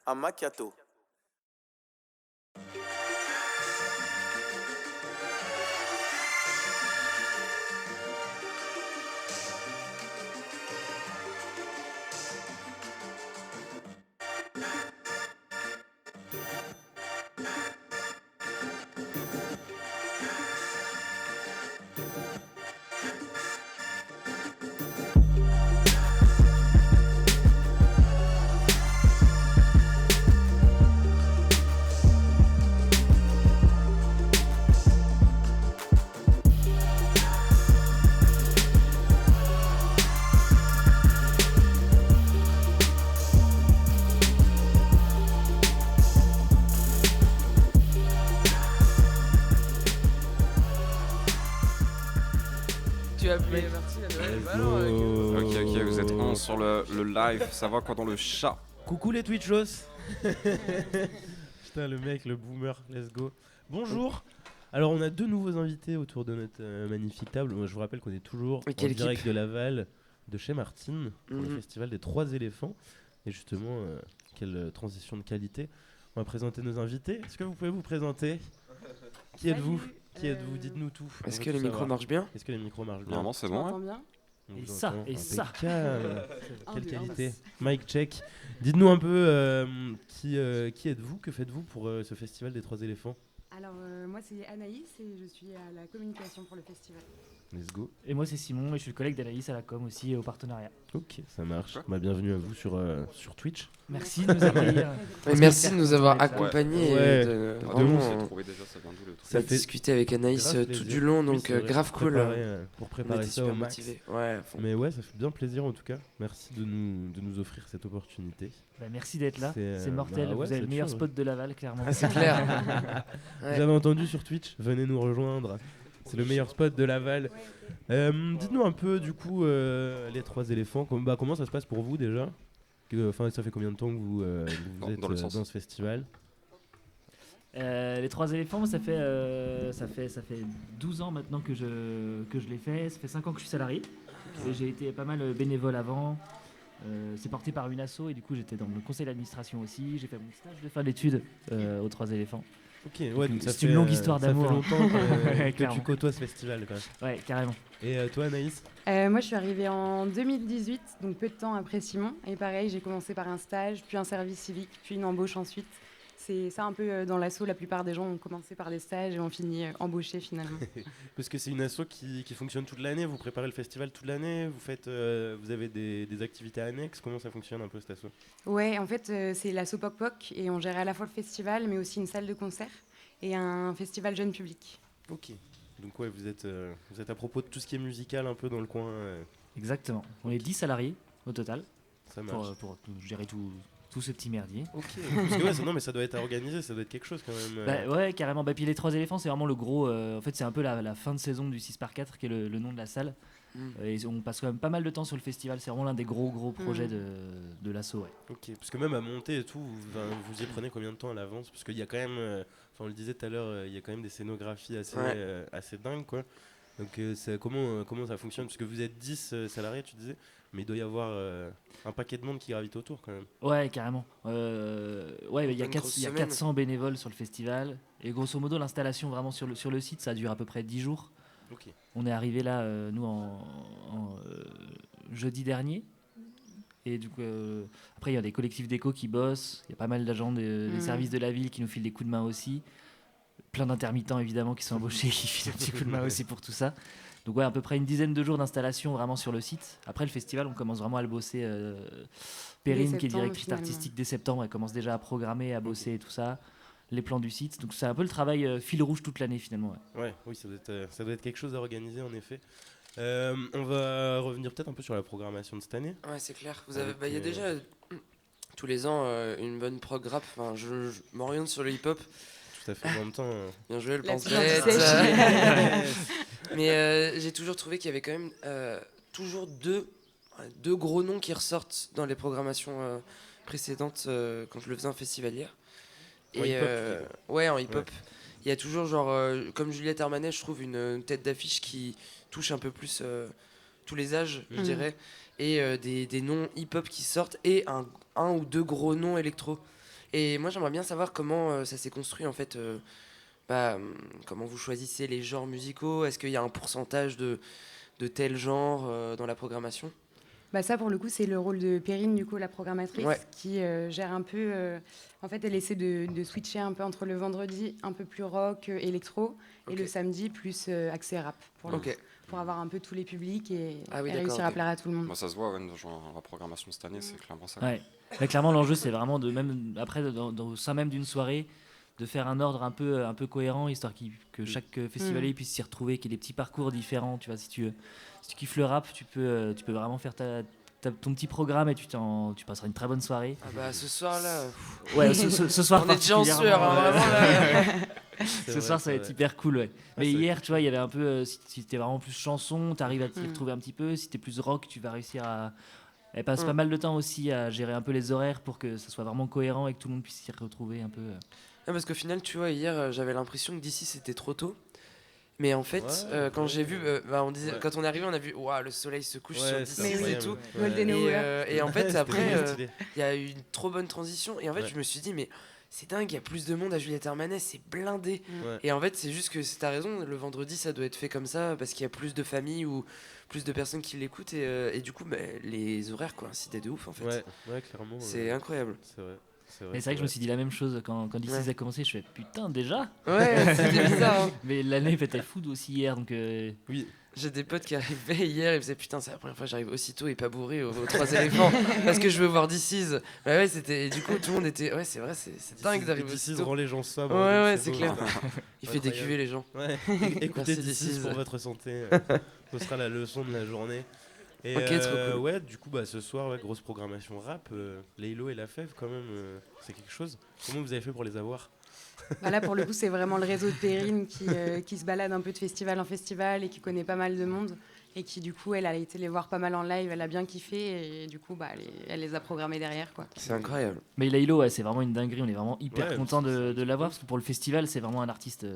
un macchiato. Tu as appelé Martine à Noël. Bah non, Ok, vous êtes 11 sur le live, ça va quoi dans le chat? Coucou les Twitchos. Putain, le mec, le boomer, let's go. Bonjour. Alors, on a deux nouveaux invités autour de notre magnifique table. Moi, je vous rappelle qu'on est toujours Et en quelle direct équipe de Laval, de chez Martine, pour le Mhm. festival des Trois éléphants. Et justement, quelle transition de qualité. On va présenter nos invités. Est-ce que vous pouvez vous présenter? Qui êtes-vous? Qui êtes-vous? Dites-nous tout. On Est-ce veut que tout les micros savoir. marchent bien? Est-ce que les micros marchent bien? Normalement c'est Tu bon, m'entends ouais. bien? On Et vous ça, entend et ça. impeccable. Quelle Ambiance. qualité. Mic check. Dites-nous un peu qui êtes-vous, que faites-vous pour ce festival des Trois éléphants? Alors, moi, c'est Anaïs et je suis à la communication pour le festival. Let's go. Et moi c'est Simon et je suis le collègue d'Anaïs à la com aussi au partenariat. Ok, ça marche. Bah, bienvenue à vous sur Twitch. Merci de nous accueillir. Et merci de nous avoir Ouais. accompagnés. Ouais. et de, On vraiment, s'est trouvé déjà, ça vient d'où le truc? Ça on a fait discuté avec Anaïs grave tout plaisir. du long, Oui, donc c'est vrai, grave cool. Pour On préparer était ça au super max. motivés. Ouais, à fond. Mais ouais, ça fait bien plaisir en tout cas. Merci de nous offrir cette opportunité. Bah, merci d'être là, C'est, c'est mortel. bah ouais, Vous avez c'est le meilleur sûr, spot de Laval, clairement. C'est clair. Ouais. Vous avez entendu sur Twitch? Venez nous rejoindre. C'est le meilleur spot de Laval. Dites-nous un peu du coup les Trois éléphants. Comment ça se passe pour vous déjà? Enfin, ça fait combien de temps que vous êtes Dans le sens. dans ce festival? Les Trois éléphants, ça fait 12 ans maintenant que je l'ai fait. Ça fait 5 ans que je suis salarié. Et j'ai été pas mal bénévole avant. C'est porté par une asso et du coup j'étais dans le conseil d'administration aussi. J'ai fait mon stage de fin d'études aux Trois éléphants. Ok, ouais, donc c'est une longue histoire d'amour, Ça hein. fait longtemps que tu Clairement. côtoies ce festival quand même. Ouais, carrément. Et toi Anaïs? Moi, je suis arrivée en 2018, donc peu de temps après Simon. Et pareil, j'ai commencé par un stage, puis un service civique, puis une embauche ensuite. C'est ça un peu dans l'asso, la plupart des gens ont commencé par des stages et ont fini embauchés finalement. Parce que c'est une asso qui fonctionne toute l'année, vous préparez le festival toute l'année, vous avez des activités annexes, comment ça fonctionne un peu cette asso? Ouais, en fait, c'est l'asso Poc Poc et on gère à la fois le festival, mais aussi une salle de concert et un festival jeune public. Ok, donc ouais, vous êtes à propos de tout ce qui est musical un peu dans le coin, Exactement. On est 10 salariés au total ça marche. pour gérer tout ce petit merdier. Ok, parce que ouais, non mais ça doit être organisé, ça doit être quelque chose quand même. Bah, ouais, carrément. Bah, puis les Trois éléphants, c'est vraiment le gros. En fait, c'est un peu la fin de saison du 6x4 qui est le nom de la salle. Et on passe quand même pas mal de temps sur le festival. C'est vraiment l'un des gros projets de l'asso. Ouais. Ok, parce que même à monter et tout, vous y prenez combien de temps à l'avance? Parce qu'il y a quand même, on le disait tout à l'heure, il y a quand même des scénographies assez dingues quoi. Donc comment ça fonctionne? Parce que vous êtes 10 salariés tu disais, mais il doit y avoir un paquet de monde qui gravite autour quand même. Ouais, carrément. Ouais, il y a Une grosse 400 semaine. bénévoles sur le festival. Et grosso modo, l'installation vraiment sur le site, ça dure à peu près 10 jours. Ok. On est arrivé là, nous, jeudi dernier. Et du coup, après, il y a des collectifs d'éco qui bossent. Il y a pas mal d'agents des services de la ville qui nous filent des coups de main aussi. Plein d'intermittents, évidemment, qui sont embauchés, qui filent un petit coup de main aussi pour tout ça. Donc, ouais, à peu près une dizaine de jours d'installation vraiment sur le site. Après, le festival, on commence vraiment à le bosser. Perrine, qui est septembre, directrice finalement. artistique dès septembre, elle commence déjà à programmer, à bosser et tout ça. Les plans du site. Donc, c'est un peu le travail fil rouge toute l'année, finalement. Ouais. Ouais, oui, ça doit être quelque chose à organiser en effet. On va revenir peut-être un peu sur la programmation de cette année. Ouais, c'est clair. Il Avec, y a déjà tous les ans une bonne prog rap. Enfin, je m'oriente sur le hip-hop. Tout à fait, en même temps. Bien joué, le La pense petite sèche. Mais j'ai toujours trouvé qu'il y avait quand même toujours deux gros noms qui ressortent dans les programmations précédentes quand je le faisais en festivalière. En hip-hop, tu dis, ouais, en hip-hop. Il y a toujours, genre, comme Juliette Armanet, je trouve une tête d'affiche qui touche un peu plus tous les âges, je dirais. Et des noms hip-hop qui sortent et un ou deux gros noms électro. Et moi, j'aimerais bien savoir comment ça s'est construit en fait. Comment vous choisissez les genres musicaux? Est-ce qu'il y a un pourcentage de tel genre dans la programmation? Bah ça, pour le coup, c'est le rôle de Perrine, du coup, la programmatrice, Ouais. qui gère un peu... en fait, elle essaie de switcher un peu entre le vendredi, un peu plus rock, électro, et Ok. le samedi, plus accès rap, pour, Ok. pour avoir un peu tous les publics et, Ah oui, et d'accord, réussir à ok. plaire à tout le monde. Moi, ça se voit, ouais, genre, la programmation cette année, c'est clairement ça. Ouais. Mais clairement, l'enjeu, c'est vraiment de même après, au sein même d'une soirée, de faire un ordre un peu cohérent, histoire que chaque festivalier puisse s'y retrouver, qu'il y ait des petits parcours différents. Tu vois, si tu kiffes le rap, tu peux vraiment faire ton petit programme et tu passeras une très bonne soirée. Ah bah ce soir-là, Ouais, ce soir, on est déjà en sueur, particulièrement, hein, vraiment là. Ce soir, ça va être hyper cool, ouais. Mais c'est hier, tu vois, il y avait un peu. Si t'es vraiment plus chanson, t'arrives à t'y Mm. retrouver un petit peu. Si t'es plus rock, tu vas réussir à. Elle passe Mm. pas mal de temps aussi à gérer un peu les horaires pour que ça soit vraiment cohérent et que tout le monde puisse s'y retrouver un peu. Non, parce qu'au final, tu vois, hier, j'avais l'impression que d'ici c'était trop tôt. Mais en fait, quand Ouais. j'ai vu, on disait, Ouais. quand on est arrivé, on a vu, waouh, le soleil se couche sur Ouais, d'ici Mais oui. et tout. Golden Et, Hour. et en fait, C'était après, vraiment stylé. il y a eu une trop bonne transition. Et en fait, Ouais. je me suis dit, mais c'est dingue, il y a plus de monde à Juliette Armanet, c'est blindé. Ouais. Et en fait, c'est juste que t'as raison, le vendredi, ça doit être fait comme ça, parce qu'il y a plus de familles ou plus de personnes qui l'écoutent. Et du coup, les horaires coïncidaient de ouf, en fait. Ouais, clairement. C'est incroyable. C'est vrai. Mais c'est vrai que je me suis dit la même chose quand DC Ouais. a commencé. Je fais putain, déjà. Ouais, c'était bizarre. Hein. Mais l'année était fou aussi hier, donc. Oui, J'ai des potes qui arrivaient hier, ils faisaient putain, c'est la première fois que j'arrive aussitôt et pas bourré aux trois éléphants parce que je veux voir DC's. Bah ouais, c'était. Et du coup, tout le monde était. Ouais, c'est vrai, c'est dingue d'arriver D'ici aussitôt. rend les gens sobres. Ouais, donc ouais, c'est beau, clair. ça. Il fait des Incroyable. cuvées, les gens. Ouais, écoutez Merci, d'ici DC's. pour votre santé. Ce sera la leçon de la journée. Et Ok, trop cool. ouais, du coup, ce soir, grosse programmation rap. Laylo et La Fève, quand même, c'est quelque chose. Comment vous avez fait pour les avoir? Bah là, pour le coup, c'est vraiment le réseau de Perrine qui se balade un peu de festival en festival et qui connaît pas mal de monde. Et qui, du coup, elle a été les voir pas mal en live, elle a bien kiffé. Et du coup, elle les a programmés derrière, quoi. C'est incroyable. Mais Laylo, ouais, c'est vraiment une dinguerie. On est vraiment hyper Ouais, content de l'avoir parce que pour le festival, c'est vraiment un artiste.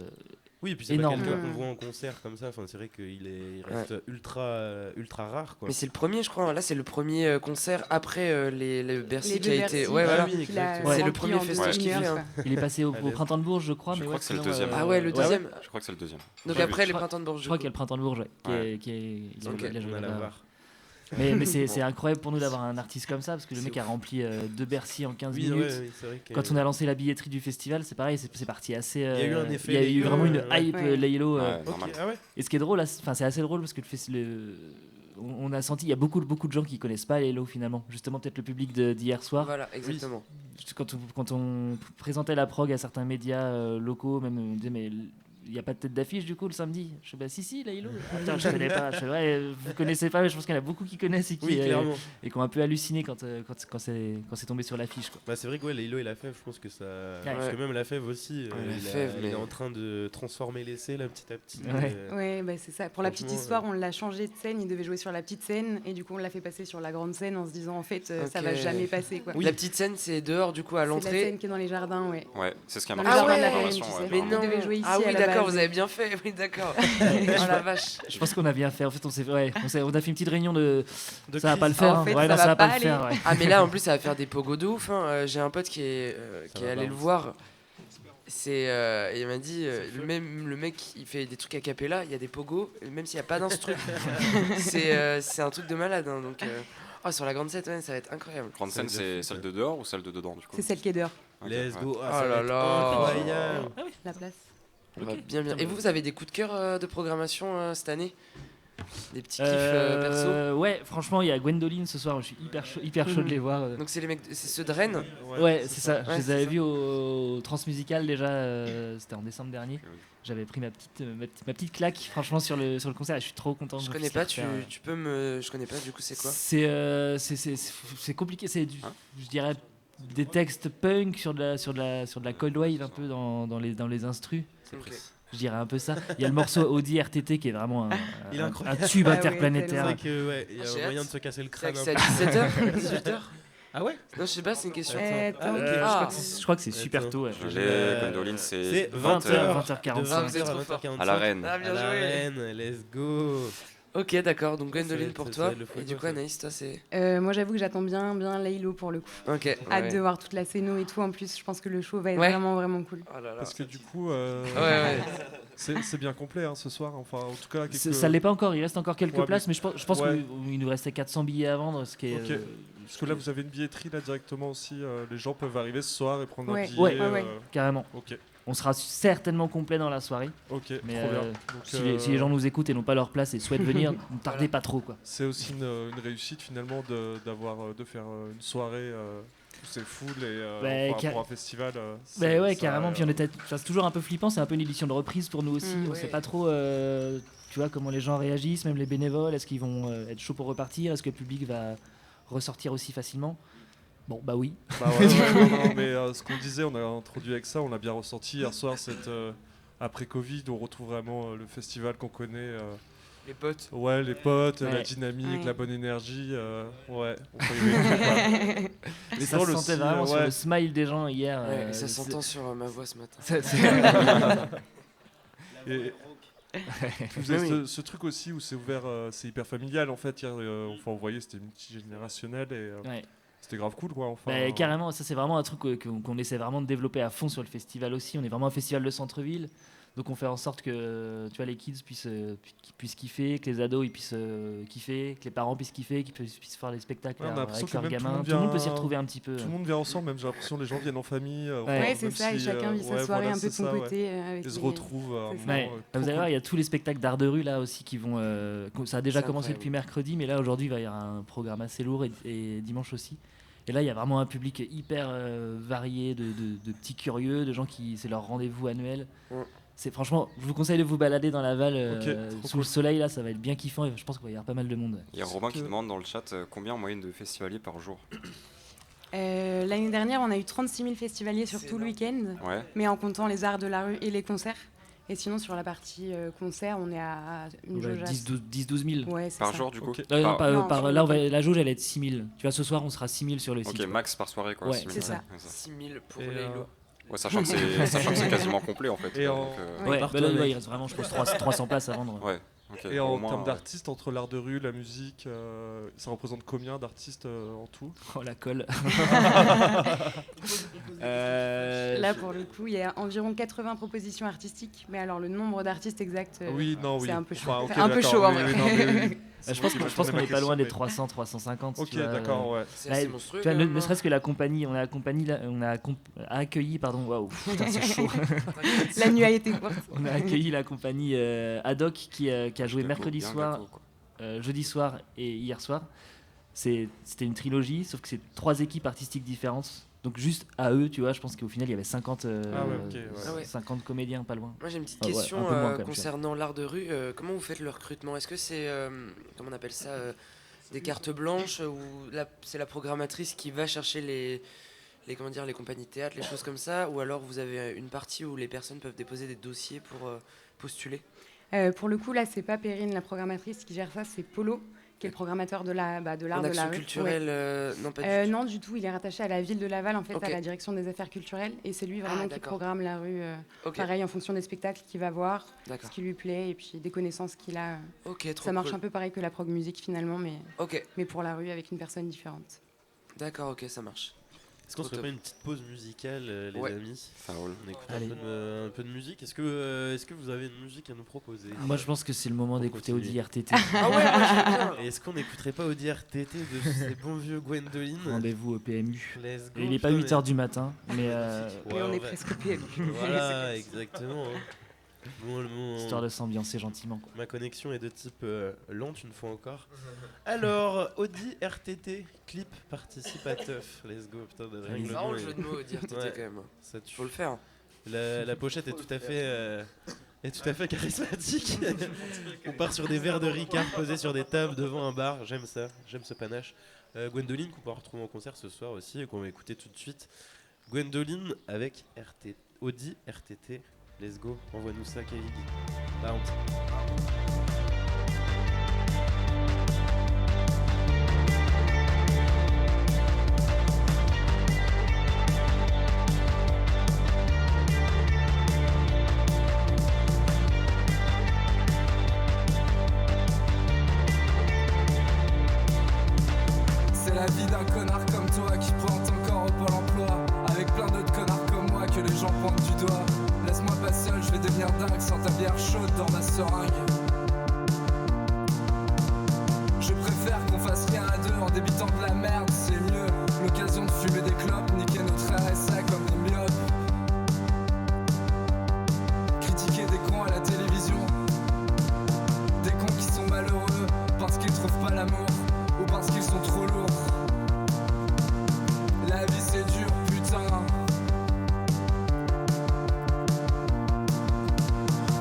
Oui, et puis c'est pas Énorme. quelqu'un Mm. qu'on voit en concert comme ça. Enfin, c'est vrai qu'il reste ultra rare, quoi. Mais c'est le premier, je crois. Là, c'est le premier concert après le Bercy Les qui deux a Bercy, été. Ouais, voilà. oui, qu'il a exact. C'est le rempli premier en festival 2 qu'il heures, fait, quoi. hein. Il est passé au Allez. Printemps de Bourges, je crois. Je mais crois ouais, que c'est le sinon, deuxième. Ah ouais, le ouais, deuxième. Je crois que c'est le deuxième. Donc J'ai après vu. les printemps de Bourges. Je crois qu'il y a le Printemps de Bourges, ouais, Ouais. il a Ok. joué On a la là-bas. barre. Mais c'est incroyable pour nous d'avoir un artiste comme ça parce que le mec a rempli 2 Bercy en 15 Oui, minutes. ouais, c'est vrai que... Quand on a lancé la billetterie du festival, c'est pareil, c'est parti assez. Il y a eu un effet il y a eu Laylo, vraiment une ouais. hype Ouais. Laylo. Ouais, Ok, normal. ah ouais. Et ce qui est drôle, c'est assez drôle parce que on a senti, il y a beaucoup de gens qui connaissent pas Laylo finalement. Justement, peut-être le public d'hier soir. Voilà, exactement. Quand on présentait la prog à certains médias locaux, même on disait mais il n'y a pas de tête d'affiche du coup le samedi. Je fais bah si Laylo. Ah, putain, je connais pas. Je fais ouais, vous connaissez pas, mais je pense qu'il y en a beaucoup qui connaissent et qui, Oui, clairement. et qui ont un peu halluciné quand c'est tombé sur l'affiche quoi. Bah, c'est vrai que Laylo et La Fève, je pense que ça. Ouais. Parce que même La Fève aussi, Ouais, La il Fève, il est mais- en train de transformer l'essai là petit à petit. Ouais. Ouais, bah c'est ça. Pour la petite Franchement, histoire, on l'a changé de scène. Il devait jouer sur la petite scène. Et du coup, on l'a fait passer sur la grande scène en se disant, en fait, ça va Ok. jamais passer, quoi. La petite scène, c'est dehors du coup à C'est la l'entrée. scène qui est dans les jardins, ouais. Ouais, c'est ce qui a Dans marqué le sur jardin la de la Périne, programmation. tu ouais, sais. Mais vraiment. On devait jouer ici Ah à oui, la d'accord, base. vous avez bien fait. Oui, d'accord. Oh la vache. Je pense qu'on a bien fait. En fait, on a fait une petite réunion de ça va pas le crise. faire. En fait, ouais, ça non, va va pas pas le faire. ouais. Ah mais là en plus ça va faire des pogos de ouf. Hein. J'ai un pote qui est va allé pas. le voir. Il m'a dit même le mec il fait des trucs a cappella, il y a des pogos même s'il n'y a pas d'instru. c'est un truc de malade hein, donc sur la grande scène ouais, ça va être incroyable. Grande scène, Ça veut dire c'est fou, celle de dehors ou celle de dedans du coup? C'est celle qui est dehors, Ok, Let's ouais. go. Ah, Oh ça va là être là. incroyable. la place. On va Ok. bien. Putain, Et mais- vous avez des coups de cœur de programmation cette année? Des petits kiffs perso? Ouais, franchement, il y a Gwendoline ce soir. Je suis hyper chaud de les voir. Donc c'est les mecs, c'est ceux de Rennes. Ouais, c'est ça. Ouais, Je les c'est avais ça. vus au Transmusical déjà. C'était en décembre dernier. Ok. J'avais pris ma petite claque, franchement, sur le concert. Et je suis trop content. Je qu'on connais puisse pas, les refaire. tu peux me. Je connais pas, du coup, c'est quoi? C'est compliqué. C'est Hein je dirais des textes punk sur de la cold wave un peu dans les instrus. Ok. Je dirais un peu ça. Il y a le morceau Audi RTT qui est vraiment Il est un incroyable. tube Ah ouais, C'est interplanétaire. vrai que ouais, il y Ah, a j'ai moyen hâte. de se casser le C'est crâne. à un peu. 17h 18h? Ah ouais? Non, je sais pas, c'est une question. Attends. ok. Ah. Je crois que c'est super Attends. tôt. Ouais. Je l'ai, Gwendoline, C'est c'est 20h. 20h45. Ah, vous êtes trop 20h à fort. 20h45. Ah, bien À la joué. Reine, let's go. Ok, d'accord, donc Gwendoline pour ça toi. va être le fun, Et du coup, ça. Anaïs, toi, c'est. Moi, j'avoue que j'attends bien Laylo pour le coup. Ok. Hâte ouais. de voir toute la scéno et tout. En plus, je pense que le show va être Ouais. vraiment, vraiment cool. Oh là là. Parce que du coup, Ouais. c'est bien complet hein, ce soir. Enfin, en tout cas, Ça l'est pas encore, il reste encore quelques Ouais, places, mais je pense ouais. qu'il nous restait 400 billets à vendre, ce qui est. Ok. Parce que là, vous avez une billetterie là directement aussi. Les gens peuvent arriver ce soir et prendre un Ouais. billet. Ouais. Carrément. Ok. On sera certainement complet dans la soirée, Ok. mais Trop bien. Donc, si les gens nous écoutent et n'ont pas leur place et souhaitent venir, ne tardez pas trop, quoi. c'est aussi une réussite finalement de faire une soirée où c'est full et pour un festival. Bah ouais, ça, carrément. Puis c'est toujours un peu flippant, c'est un peu une édition de reprise pour nous aussi. On oui. sait pas trop, tu vois, comment les gens réagissent, même les bénévoles. Est-ce qu'ils vont être chauds pour repartir? Est-ce que le public va ressortir aussi facilement? Bon, bah oui. Bah ouais, non, mais ce qu'on disait, on a introduit avec ça, on l'a bien ressenti hier soir, après Covid, on retrouve vraiment le festival qu'on connaît. Les potes. Ouais, les potes, la Ouais. dynamique, Ouais. la bonne énergie. Ouais, on peut y aller. Mais ça se drôle sentait aussi, vraiment sur ouais. le smile des gens hier. Ouais, et ça s'entend sur ma voix ce matin. Et vous Oui, avez oui. ce truc aussi où c'est ouvert, c'est hyper familial en fait. Hier, enfin, on voyait, c'était multigénérationnel et Ouais. c'était grave cool quoi. Enfin, Bah, carrément, ça c'est vraiment un truc qu'on essaie vraiment de développer à fond sur le festival aussi. On est vraiment un festival de centre-ville, donc on fait en sorte que tu vois, les kids puissent kiffer, que les ados ils puissent kiffer, que les parents puissent kiffer, qu'ils puissent faire les spectacles Ouais, on a l'impression avec que leurs même gamins. tout Tout le le monde monde peut s'y vient- retrouver un petit peu. tout le monde vient ensemble, même j'ai l'impression que les gens viennent en famille. Ouais, c'est ça. Et chacun vit sa soirée un peu de son côté. Avec Et se les- retrouvent à un c'est ça. moment. Ouais. trop Vous allez voir, cool. il y a tous les spectacles d'art de rue là aussi qui vont. Ça a déjà C'est commencé incroyable. depuis mercredi, mais là aujourd'hui il va y avoir un programme assez lourd et dimanche aussi. Et là il y a vraiment un public hyper varié de petits curieux, de gens qui c'est leur rendez-vous annuel. Ouais. C'est franchement, je vous conseille de vous balader dans la Val Ok, trop sous le cool. soleil là, ça va être bien kiffant et je pense qu'il va y avoir pas mal de monde. Il y a Robin qui demande dans le chat combien en moyenne de festivaliers par jour. L'année dernière, on a eu 36 000 festivaliers sur C'est tout le week-end, Ouais. mais en comptant les arts de la rue et les concerts. Et sinon, sur la partie concert, on est à une jauge à 10-12 000. Ouais, c'est Par ça. jour du coup. Ok. Non, Non, sur là, le la jauge elle est de 6 000. Tu vois, ce soir on sera 6 000 sur le Ok, site. max par soirée quoi. Ouais, 6 000, c'est ça. ouais, 6 000 pour Et, Laylo. Ouais, sachant que c'est quasiment complet en fait. Et donc, en- Ouais, Partout bah là, avec. ouais, il reste vraiment, je pense, 300 places à vendre. ouais. Ok. Et Au en moins, termes d'artistes, entre l'art de rue, la musique, ça représente combien d'artistes en tout? Oh la colle. Là, pour le coup, il y a environ 80 propositions artistiques, mais alors le nombre d'artistes exact, Oui, non, oui. c'est un peu chaud. Enfin, ok, Un peu d'accord, chaud, en oui, vrai. oui, non, mais oui. Je pense Sinon, qu'on ma n'est pas loin question, des mais- 300, 350. Ok, tu vois, d'accord, ouais. C'est Là, assez monstrueux. Tu vois, quand ne même, hein. serait-ce que la compagnie, on a accueilli, pardon, waouh, putain, c'est chaud. La nuit a été courte. On a accueilli la compagnie Haddock qui a joué mercredi Bien soir, Gacko, quoi. jeudi soir et hier soir. C'était une trilogie, sauf que c'est 3 équipes artistiques différentes. Donc juste à eux, tu vois, je pense qu'au final il y avait 50, Ah ouais, ok, ouais. Ah ouais. 50 comédiens, pas loin. Moi j'ai une petite Ah ouais, question un peu moins, quand même, concernant l'art de rue. Comment vous faites le recrutement? Est-ce que c'est, comment on appelle ça, des cartes blanches ou c'est la programmatrice qui va chercher comment dire, les compagnies de théâtre, les choses comme ça? Ou alors vous avez une partie où les personnes peuvent déposer des dossiers pour postuler? Pour le coup, là, c'est pas Perrine, la programmatrice, qui gère ça, c'est Polo, qui est le programmateur de l'art de la En action rue. culturelle, non pas du Ouais. tout. Non, du tout, il est rattaché à la ville de Laval, en fait, Ok. à la direction des affaires culturelles, et c'est lui vraiment qui d'accord. programme la rue, Ok, pareil, en fonction des spectacles qu'il va voir, ce d'accord. qui lui plaît, et puis des connaissances qu'il a. Ok, trop Ça marche cool. un peu pareil que la prog musique, finalement, Ok, mais pour la rue, avec une personne différente. d'accord, ok, ça marche. Est-ce qu'on se Trop fait pas top. une petite pause musicale, les Ouais. amis? Ça roule. On écoute Allez. un peu de musique. Est-ce que vous avez une musique à nous proposer? Moi je pense que c'est le moment Pour d'écouter continuer. Audi RTT. Ah ouais, moi j'aime bien. Et est-ce qu'on n'écouterait pas Audi RTT de ces bons vieux Gwendoline? Rendez-vous au PMU. Let's go, Il est pas putain, 8h du matin, mais Mais on est ouais. presque au PM. Voilà, exactement. hein. histoire de s'ambiancer gentiment. Quoi. Ma connexion est de type lente une fois encore. Alors, Audi RTT, clip participe à Teuf. Let's go, putain, de C'est règlement marrant le et- jeu de mots, dire TT Ouais. quand même. ça tue. Faut le faire. La pochette est tout à fait charismatique. On part sur des verres de Ricard posés sur des tables devant un bar. J'aime ça, j'aime ce panache. Gwendoline qu'on pourra retrouver en concert ce soir aussi et qu'on va écouter tout de suite. Gwendoline avec Audi RTT. Let's go, envoie-nous ça, Kevin. Bounce. les gens pointent du doigt. Laisse-moi pas seul, je vais devenir dingue sans ta bière chaude dans ma seringue. Je préfère qu'on fasse rien à deux en débitant de la merde, c'est mieux. L'occasion de fumer des clopes, niquer notre RSA comme des myopes. Critiquer des cons à la télévision, des cons qui sont malheureux parce qu'ils trouvent pas l'amour ou parce qu'ils sont trop lourds. La vie c'est dur, putain.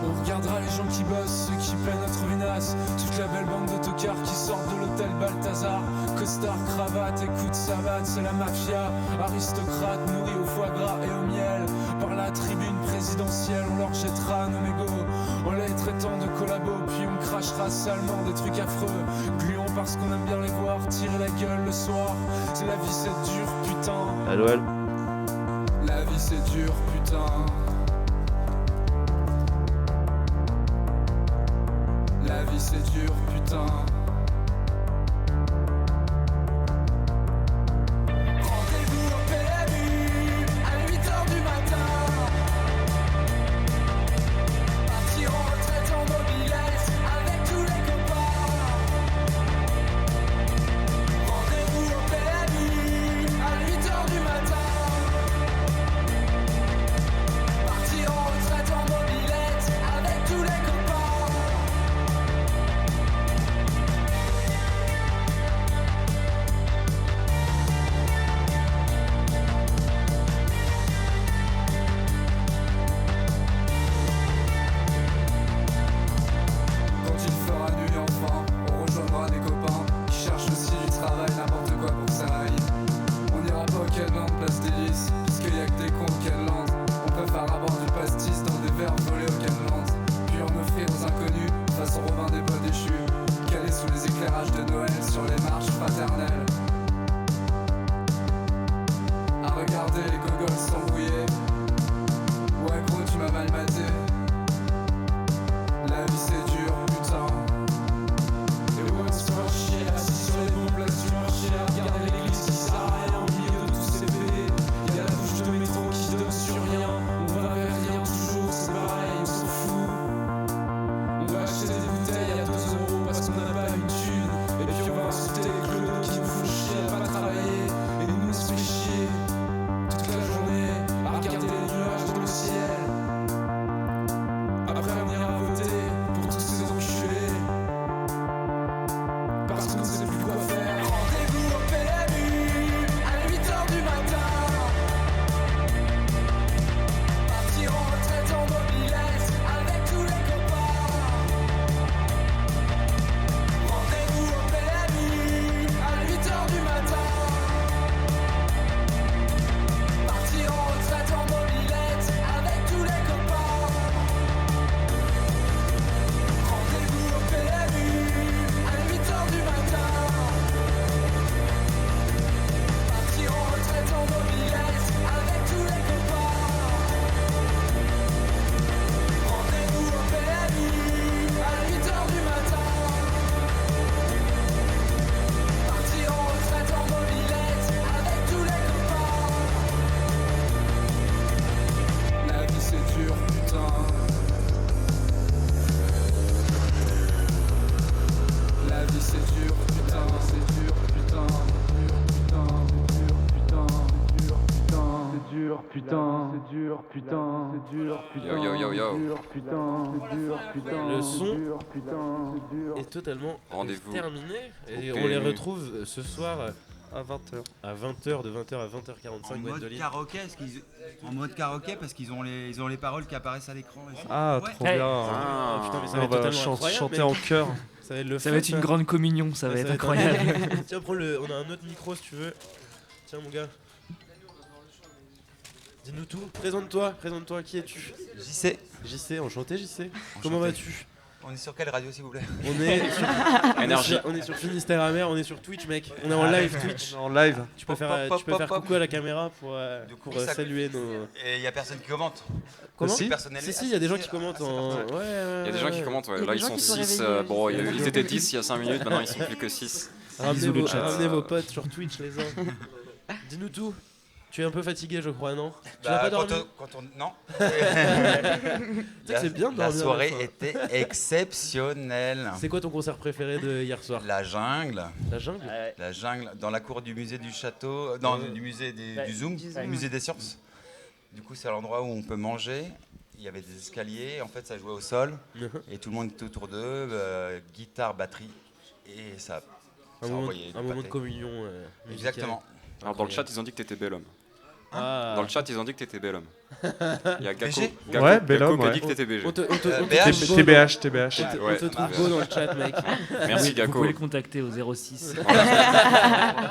On regardera les gens qui bossent, ceux qui peinent à trouver naze. Toute la belle bande de tocards qui sortent de l'hôtel Balthazar. Costard, cravate, écoute savate, c'est la mafia. Aristocrate, nourris au foie gras et au miel. Par la tribune présidentielle, on leur jettera nos mégots en les traitant de collabos. Puis on crachera salement des trucs affreux. Gluons parce qu'on aime bien les voir tirer la gueule le soir. C'est la vie, c'est dur, putain. Allô, allô. La vie c'est dur, putain. La vie c'est dur, putain. Rendez-vous au PMU à 8h du matin. Partir en retraite en mobilette avec tous les copains. Rendez-vous au PMU à 8h du matin. Partir en retraite en mobilette avec tous les copains. Quand il fera nuit enfin, on rejoindra des copains qui cherchent aussi du travail, n'importe quoi pour que ça aille. On n'ira pas au Kenland, place des lys, puisqu'il y a que des cons au Kenland. On préfère avoir du pastis dans des verres volés au Kenland. Puis en offrir aux inconnus, façon Robin des Bois déchus, calés sous les éclairages de Noël sur les marches fraternelles. À regarder les gogoles s'embrouiller. Ouais gros, tu m'as mal maté. La vie c'est dur, putain. Et ouais, on se fait chier, assis sur les bons places du marché, à regarder l'église qui sert à rien au milieu de tous ces bébés. Y'a la bouche de métro qui donne sur rien. On va vers rien toujours, c'est pareil, on s'en fout. On va acheter des bouteilles à 2 € parce qu'on n'a pas une thune. Et puis on va insulter les clodos qui nous font chier à pas travailler. Et nous on se fait chier toute la journée à regarder les nuages dans le ciel. Après on ira voter pour tous ces enculés. Parce qu'on ne sait plus quoi faire. Rendez-vous au PMU à 8h du matin. Partir en retraite en mobilette avec tous les copains. Rendez-vous au PMU à 8h du matin. Partir en retraite en mobilette avec tous les copains. Rendez-vous au PMU à 8h du matin. Partir en retraite en mobilette avec tous les copains. Rendez-vous au PMU à 8h du matin. Partir en retraite en mobilette avec tous les copains. La vie c'est dur, putain. La vie c'est dur, putain, c'est dur, putain, c'est dur, putain, c'est dur, putain, c'est dur, putain, Yo, yo, yo, yo. Le son est totalement Rendez-vous terminé et au on les PMU. retrouve ce soir À 20h. à 20h, de 20h à 20h45. En mode karaoké, en mode karaoké parce qu'ils ont les paroles qui apparaissent à l'écran. et ça. Ah, Ouais. trop Hey. bien. Ah, putain, mais ça va On être va totalement incroyable, chanter mec. en chœur. Ça va être le Ça fun, va être une grande communion, ça va être incroyable. Tiens, prends on a un autre micro si tu veux. Tiens mon gars. Dis-nous tout. Présente-toi, qui es-tu? JC. JC, enchanté JC. Comment vas-tu? On est sur quelle radio s'il vous plaît? On est sur Énergie. on est sur Finistère Amer, on est sur Twitch mec. On est en live Twitch. En live. Tu peux faire coucou à la caméra pour Du coup, pour ça- saluer nos. Et il y a personne qui commente. Comment? Si. Personne Si, il y a des gens qui commentent en. Ouais, Il y a des gens qui commentent, ouais. Il y a Là des ils gens sont qui sont 6. réveillés, Bon, juste. ils étaient 10 il y a 5 minutes, maintenant ils sont plus que 6. Ramenez Bisous, le chat. ramenez vos potes sur Twitch les uns. Dis-nous tout. Tu es un peu fatigué, je crois, non? Tu Bah, n'as pas dormi? Non. C'est bien de La dormir soirée à la fin. était exceptionnelle. C'est quoi ton concert préféré de hier soir? La jungle. La jungle? La jungle dans la cour du musée du château, non, du musée du Zoom, du Zoom. du musée des sciences. Du coup, c'est l'endroit où on peut manger. Il y avait des escaliers, en fait, ça jouait au sol et tout le monde était autour d'eux, guitare, batterie et ça. Un ça moment, envoyait du un moment de pâté. communion. Musicale. Exactement. Alors dans le chat, ils ont dit que t'étais bel homme. Ah. Dans le chat, ils ont dit que t'étais bel homme. Il y a Gako, BG? Ouais, bel Gako homme, qui a ouais. dit que t'étais BG. On te BH. trouve beau TBH, dans- TBH. on te trouve beau dans le chat, mec. Merci Vous Gako. pouvez le contacter au 06.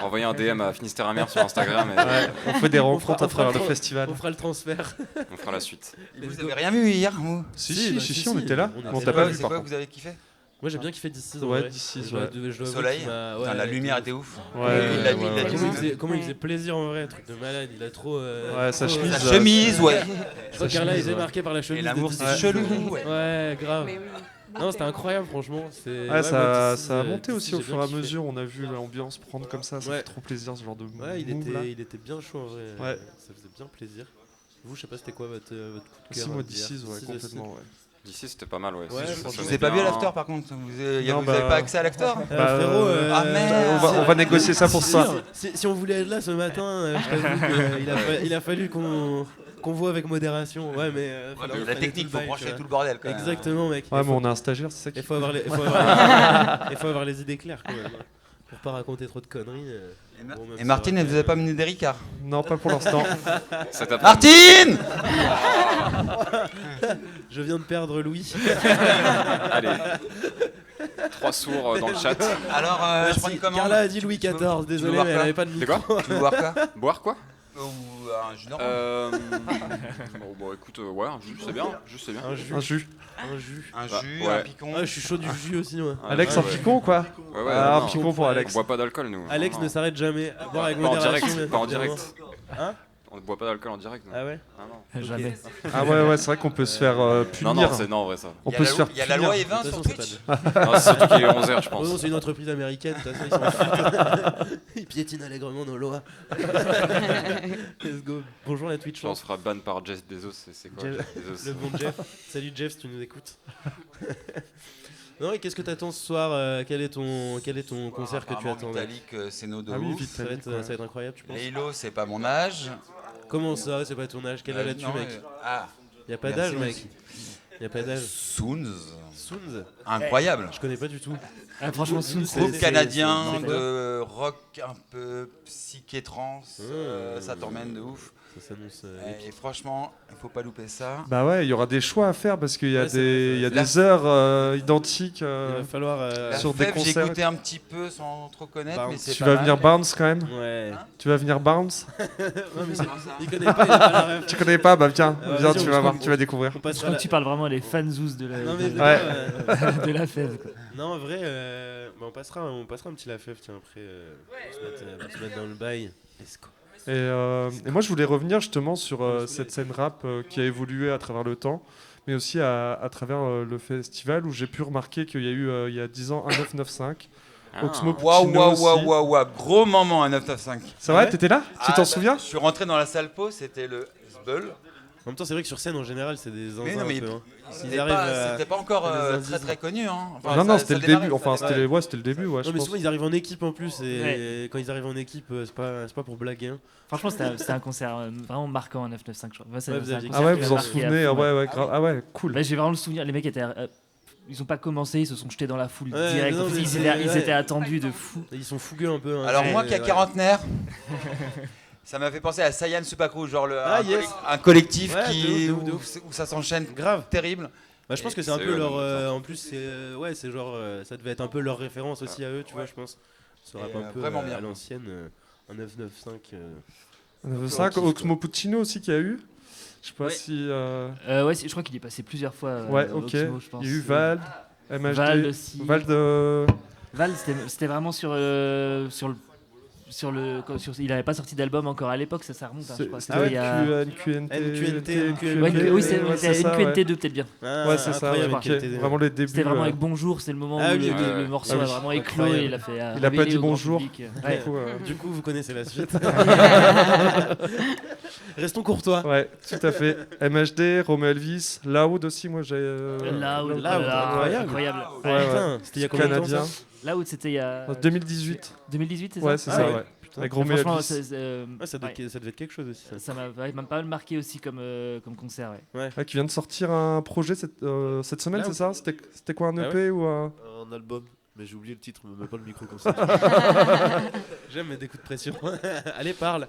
Envoyez un DM à Finistère Amer sur Instagram et Ouais, on fait des rencontres on à fera travers le le tra- festival. On fera le transfert. on fera la suite. Vous avez rien vu hier, vous? Si, on était là. on On était t'a là. pas vu C'est par quoi contre. que vous avez kiffé? Moi j'ai bien kiffé d'ici. Ouais, d'ici, ouais. Soleil. Putain, la lumière était ouf. Ouais, Il a dit- il a dit- Comment il faisait plaisir en vrai, truc de malade. Il a trop. Ouais, sa chemise. La chemise, ouais. Je crois que Carla était marquée par la Et chemise. l'amour, de c'est Dizzy. chelou. Ouais. Ouais, grave. Mais oui. Non, c'était incroyable, franchement. Ouais, moi, ça Dizzy, a monté Dizzy, aussi au j'ai fur et bien à kiffé. mesure. On a vu l'ambiance prendre comme ça. Ça Ouais. fait trop plaisir ce genre de Ouais, move, là. il était bien chaud en vrai. Ouais. Ça faisait bien plaisir. Vous, je sais pas, c'était quoi votre coup de Si, cœur moi, d'hier? d'ici, ouais, D'ici complètement, ouais. D'ici, c'était pas mal, ouais. Ouais, Ça franchement. Je sonnait vous ai pas vu à bien. l'after par contre. Vous avez Non, bah- pas accès à l'after? Bah, frérot, Ah, merde. on va négocier ça pour ça. Si on voulait être là ce matin, je t'avoue qu'il a fallu qu'on voit avec modération. Ouais, mais. fallait La freiner technique, tout faut le bail, brancher tu vois. tout le bordel quand même. Exactement, mec. Ouais, mais on a un stagiaire, c'est ça qui. Il faut avoir les idées claires quand même. Pour pas raconter trop de conneries. Bon, même Et si Martine, ça elle aurait vous a été- pas mené des ricards? Non, pas pour l'instant. Ça t'a Martine! Je viens de perdre Louis. Allez. 3 sourds dans le chat. Alors, je prends une commande. Carla a dit Louis Tu veux- XIV, tu veux désolé, voir mais elle quoi avait pas de C'est micro. quoi Tu veux boire quoi? Boire quoi? Ou un jus d'orange? Bon, bah écoute, ouais, un jus, c'est bien. Jus, c'est bien. Un jus. Un jus. Un jus. Un Bah, jus, ouais. un picon. Ah, je suis chaud du jus aussi, moi. Alex, ouais, un picon ou quoi? Ouais, ouais, Ah, non, un picon pour On Alex. boit pas d'alcool, nous. Alex Non, ne non. s'arrête jamais. À boire avec Pas en modération. direct, bien pas en évidemment. direct. Hein? On ne boit pas d'alcool en direct. Non. Ah ouais? Ah non. Jamais. Ah ouais, c'est vrai qu'on peut se faire punir. Non, c'est non, en vrai, ça. On peut se faire Il y a la loi punir. Evin De toute sur façon, c'est Twitch. pas Non, c'est surtout qu'il est 11h, je Oh pense. non, c'est une entreprise américaine, de toute façon, ils s'en foutent. Ils piétinent allègrement nos lois. Let's go. Bonjour la Twitch. On se fera ban par Jeff Bezos. C'est quoi Jeff- Jeff Bezos? Le bon Jeff. Salut Jeff, si tu nous écoutes. Non, et qu'est-ce que t'attends ce soir? Quel est ton concert que tu attends là? Vitalik, c'est nos de Ah oui, ouf. vite. Ça va être incroyable, tu penses? Lélo, c'est pas mon âge. Comment ça? C'est pas ton âge? Quel âge as-tu, Non, mec? Ah, Y a pas merci, d'âge, mec. merci. Y a pas d'âge. Soons. Sounds? Incroyable. Je connais pas du tout. Ah, franchement, Soon, C'est- Groupe c'est- canadien c'est quoi de rock un peu psyché trance. Ça t'emmène de ouf. Ça s'annonce. Et franchement, il faut pas louper ça. Bah ouais, il y aura des choix à faire parce qu'il y a Ouais, il y a La- des heures identiques. Il va falloir. La sur des Fève, j'ai concerts. écouté un petit peu sans trop connaître, Bah, mais c'est Tu pas vas mal. venir bounce quand même? Ouais. Tu vas venir bounce? Non, mais il connaît pas, il a pas la ref. Tu connais pas? Bah viens, Ah, viens, vas-y, tu on vas se voir, prend- tu vas découvrir. On Je passera crois que tu parles vraiment à les fanzous de la, Non, mais Ouais. de la fève. Quoi. Non, en vrai, bah, on passera un petit Lafèvre, tiens, après, pour se mettre dans le bail. Let's go. Et moi, je voulais revenir justement sur cette scène rap qui a évolué à travers le temps, mais aussi à travers le festival où j'ai pu remarquer qu'il y a eu il y a 10 ans un 995. Ah. Oxmo Waouh, Puccino waouh, aussi. waouh, waouh, waouh. Gros moment à 995. C'est vrai, Ouais. t'étais là? Tu t'en souviens? Je suis rentré dans la salle pause, c'était le Sbull. En même temps, c'est vrai que sur scène, en général, c'est des zinzins Mais non, un mais peu. Hein. c'était pas encore à des très indices. très connu. Hein. Enfin, Non, ça- non, ça c'était le démarrait, début. ça Enfin, démarrait. c'était le début, ouais, je Non, mais pense. souvent, ils arrivent en équipe en plus, et quand ils arrivent en équipe, c'est pas pour blaguer. Hein. Franchement, c'était un concert vraiment marquant à 995, je crois. Moi, Ouais, vous un aviez- concert Ah ouais, qui vous m'a en marqué à souvenez? fond, Ouais, ouais, grave. Ah ouais, cool. Là, j'ai vraiment le souvenir. Les mecs étaient. Ils ont pas commencé, ils se sont jetés dans la foule Ouais, direct. non, mais Ils c'est- étaient, ils ouais. étaient attendus de fou. Ils sont fougueux un peu. Hein. Alors, Ouais, moi qui ai ouais. quarantenaire, ça m'a fait penser à Sayan Supakru, genre Ah, yes. un collectif Ouais, qui, de ouf. où ça s'enchaîne Grave. terrible. Bah, je pense Et que c'est un c'est peu eux, leur. donc, En plus, c'est genre. Ça devait être un peu leur référence aussi à eux, tu vois, je pense. Ça rappe Et, un peu vraiment à bien. l'ancienne. Un 995. 5, Oxmo Puccino aussi qu'il y a eu. Je sais pas Ouais. si. Ouais, je crois qu'il est passé plusieurs fois. Ouais, ok. Oxmo, je pense. Il y a eu Vald, MHD. Vald aussi. Vald de. Val, c'était vraiment sur le il n'avait pas sorti d'album encore à l'époque, ça remonte, je crois. C'était Il y a... NQNT. Oui, c'est ça, NQNT2 peut-être bien. Ouais, c'est ça. Vraiment les débuts. C'était vraiment avec Bonjour, c'est le moment où le morceau a vraiment éclos et il a fait. Il a pas dit bonjour. Du coup, vous connaissez la suite. Restons courtois. Ouais, tout à fait. MHD, Romeo Elvis, Loud aussi, moi j'ai. Loud, incroyable. C'était il y a combien de temps ça? Loud, c'était il y a. 2018. 2018, c'est ça? Ouais, c'est ça, ouais. Avec Romeo Elvis. Ça devait être quelque chose aussi. Ça m'a pas mal marqué aussi comme concert. Ouais, qui vient de sortir un projet cette semaine, c'est ça? C'était quoi, un EP ou un album? Mais j'ai oublié le titre, me mets pas le micro comme ça. J'aime mettre des coups de pression. Allez, parle.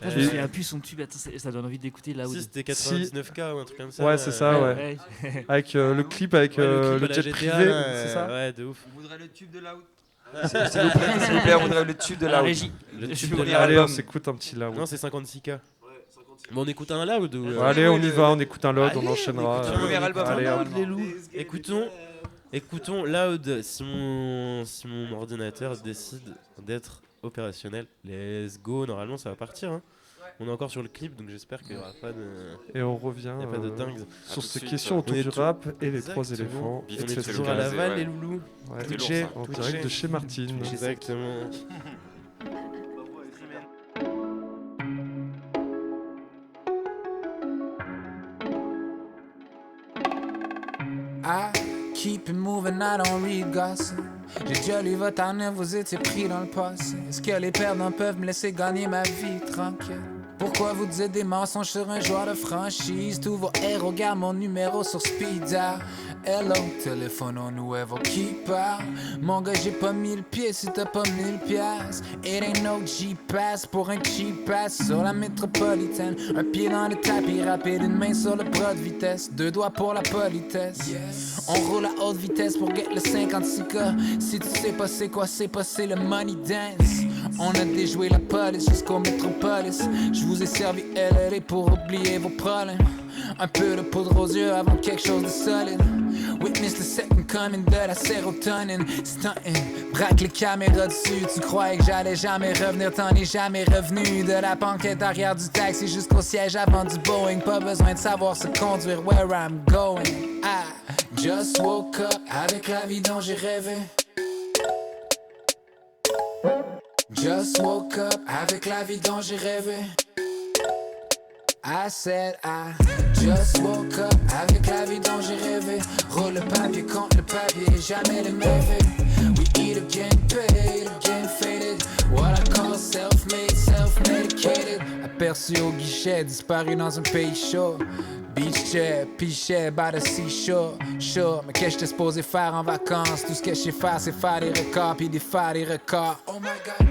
Je me souviens plus son tube, attends, ça donne envie d'écouter là. Si, c'était 99K ou un truc comme ça. Ouais, c'est ça, ouais. Avec le clip avec le jet privé, c'est ça? Ouais, de ouf. On voudrait le tube de Loud. S'il vous plaît, on voudrait le tube de Loud. Le tube de Loud. Allez, on s'écoute un petit Loud. Non, c'est 56K. Bon, on écoute un Loud ou... Allez, on y va, on écoute un Loud, on enchaînera. Allez, écoutons Loud si mon ordinateur décide d'être opérationnel. Let's go, normalement ça va partir. Hein. On est encore sur le clip, donc j'espère qu'il n'y aura pas de... Et on revient pas de dingue. Sur ces questions autour du rap et les trois éléphants. On est toujours à Laval, les loulous. Twitché, en direct de chez Martine. Exactement. I keep it moving, I don't read gossip. J'ai déjà lu votre année, vous étiez pris dans le passé. Est-ce que les perdants peuvent me laisser gagner ma vie tranquille? Pourquoi vous dites des mensonges sur un joueur de franchise? Tous vos héros gardent mon numéro sur speed dial. Hello, téléphone au nouveau qui parle. Mon gars, j'ai pas 1000 pieds si t'as pas 1000 piastres. It ain't no G-Pass pour un cheap pass sur la métropolitaine. Un pied dans le tapis rapide, une main sur le bras de vitesse. 2 doigts pour la politesse. Yes. On roule à haute vitesse pour get le 56K. Si tu sais pas c'est quoi, c'est pas c'est le money dance. On a déjoué la police jusqu'au métropolis. Je vous ai servi LLA pour oublier vos problèmes. Un peu de poudre aux yeux avant quelque chose de solide. Witness the second coming de la sérotonine. Stuntin', braque les caméras dessus. Tu croyais que j'allais jamais revenir, t'en es jamais revenu. De la banquette arrière du taxi jusqu'au siège avant du Boeing. Pas besoin de savoir se conduire where I'm going. I just woke up avec la vie dont j'ai rêvé. Just woke up avec la vie dont j'ai rêvé. I said I just woke up avec la vie dont j'ai rêvé. Roule le papier contre le papier, jamais les mauvais. We eat again, paid, again faded. What I call self-made, self-medicated. Aperçu au guichet, disparu dans un pays chaud. Beach chair, pichet, by the seashore. Sure, mais qu'est-ce que j'étais supposé faire en vacances? Tout ce que je sais faire, c'est faire des records, puis défaire des records. Oh my god.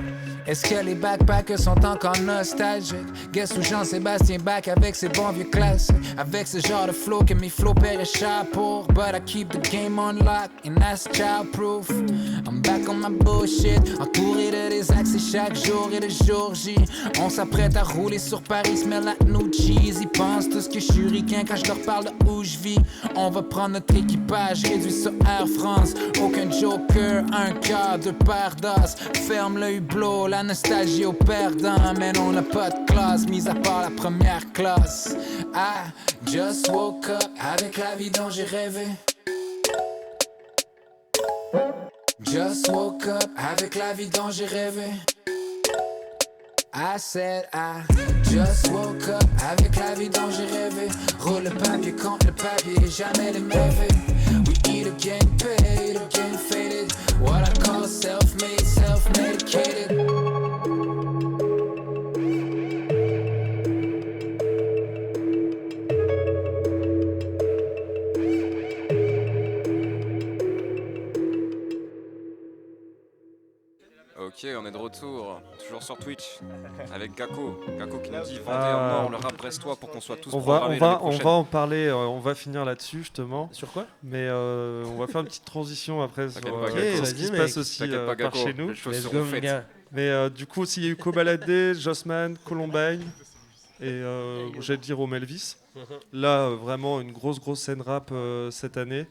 Est-ce que les backpackers sont encore nostalgiques? Guess où Jean-Sébastien back avec ses bons vieux classiques. Avec ce genre de flow que mes flows paieraient cher pour. But I keep the game on lock and that's child-proof. I'm back on my bullshit, entouré de des accès chaque jour et de jour J. On s'apprête à rouler sur Paris, smell like new cheese. Ils pensent tout ce que je suis ricain quand je leur parle de où je vis. On va prendre notre équipage, réduit sur Air France. Aucun joker, un cœur, 2 paires d'os. Ferme le hublot, la nostalgie au perdant. Mais on n'a pas de classe, mis à part la première classe. I just woke up avec la vie dont j'ai rêvé. Just woke up avec la vie dont j'ai rêvé. I said I just woke up avec la vie dont j'ai rêvé. Roule le papier contre le papier, jamais les mauvais. We eat again, paid, again faded. What I call self-made, self-medicated. Ok, on est de retour, toujours sur Twitch, avec Gako qui nous dit vendez en or le rap brestois pour qu'on soit tous programmés l'année on prochaine. va en parler, on va finir là-dessus justement. Sur quoi? Mais on va faire une petite transition après sur Pas, ce qui se passe aussi pas, par chez nous. Les choses seront faites. Mais du coup aussi il y a eu Cobaladé, Jossman, Columbine et j'allais dire Romeo Elvis. Là vraiment une grosse scène rap cette année.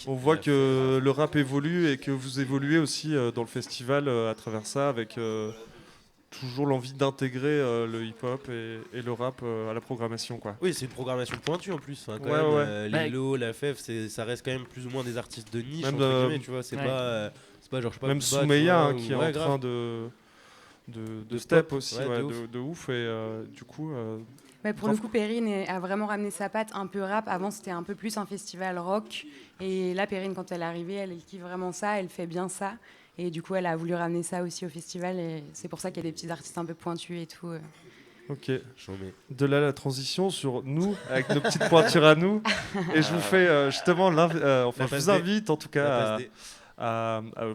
On voit que le rap évolue et que vous évoluez aussi dans le festival à travers ça, avec toujours l'envie d'intégrer le hip-hop et le rap à la programmation, quoi. Oui, c'est une programmation pointue en plus. Hein, quand Ouais, même, ouais. Lilo, La Fève, ça reste quand même plus ou moins des artistes de niche, Même, entre guillemets, tu vois. C'est ouais. pas genre, je sais pas, Même Booba, tu Soumeya vois, hein, qui est ouais, en grave. train de De step pop, aussi, ouais, ouais, de de ouf. Et du coup, Ouais, pour le coup, Perrine a vraiment ramené sa patte un peu rap. Avant, c'était un peu plus un festival rock. Et là, Perrine, quand elle est arrivée, elle kiffe vraiment ça, elle fait bien ça. Et du coup, elle a voulu ramener ça aussi au festival. Et c'est pour ça qu'il y a des petits artistes un peu pointus et tout. ok. Chômé. De là, la transition sur nous, avec nos petites pointures à nous. Et je vous fais justement, enfin, je passe vous D. invite en tout La cas passe D.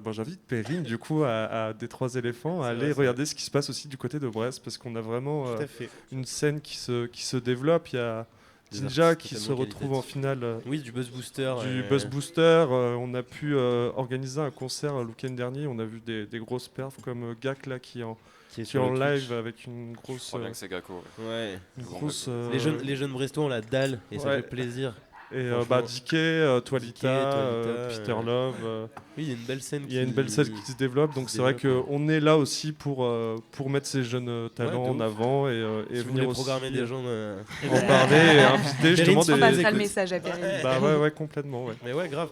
bon, j'invite Perrine du coup à des Trois Éléphants à aller regarder ce qui se passe aussi du côté de Brest, parce qu'on a vraiment Tout à fait. une scène qui se développe. Il y a Des Ninja artistes qui se totalement retrouve en finale Oui, du Buzz Booster. du Buzz Booster. On a pu organiser un concert le week-end dernier. On a vu des grosses perfs comme Gak là qui est sur en le live Twitch. avec une grosse Je crois bien que c'est Gakko. Ouais. une grosse Les jeunes Brestois ont la dalle et ça ouais. fait plaisir. et franchement. Dickey, Toilita, Toilita, Peter Love. Oui, il y a une belle scène. Il y a une belle scène qui se développe, donc se c'est vrai développe, qu'on est là aussi pour mettre ces jeunes talents de en ouf. avant et Si vous venir voulez aussi programmer des gens. en parler et inviter justement On passera le des... message à Perrine. Bah ouais, complètement, ouais. Mais ouais, grave.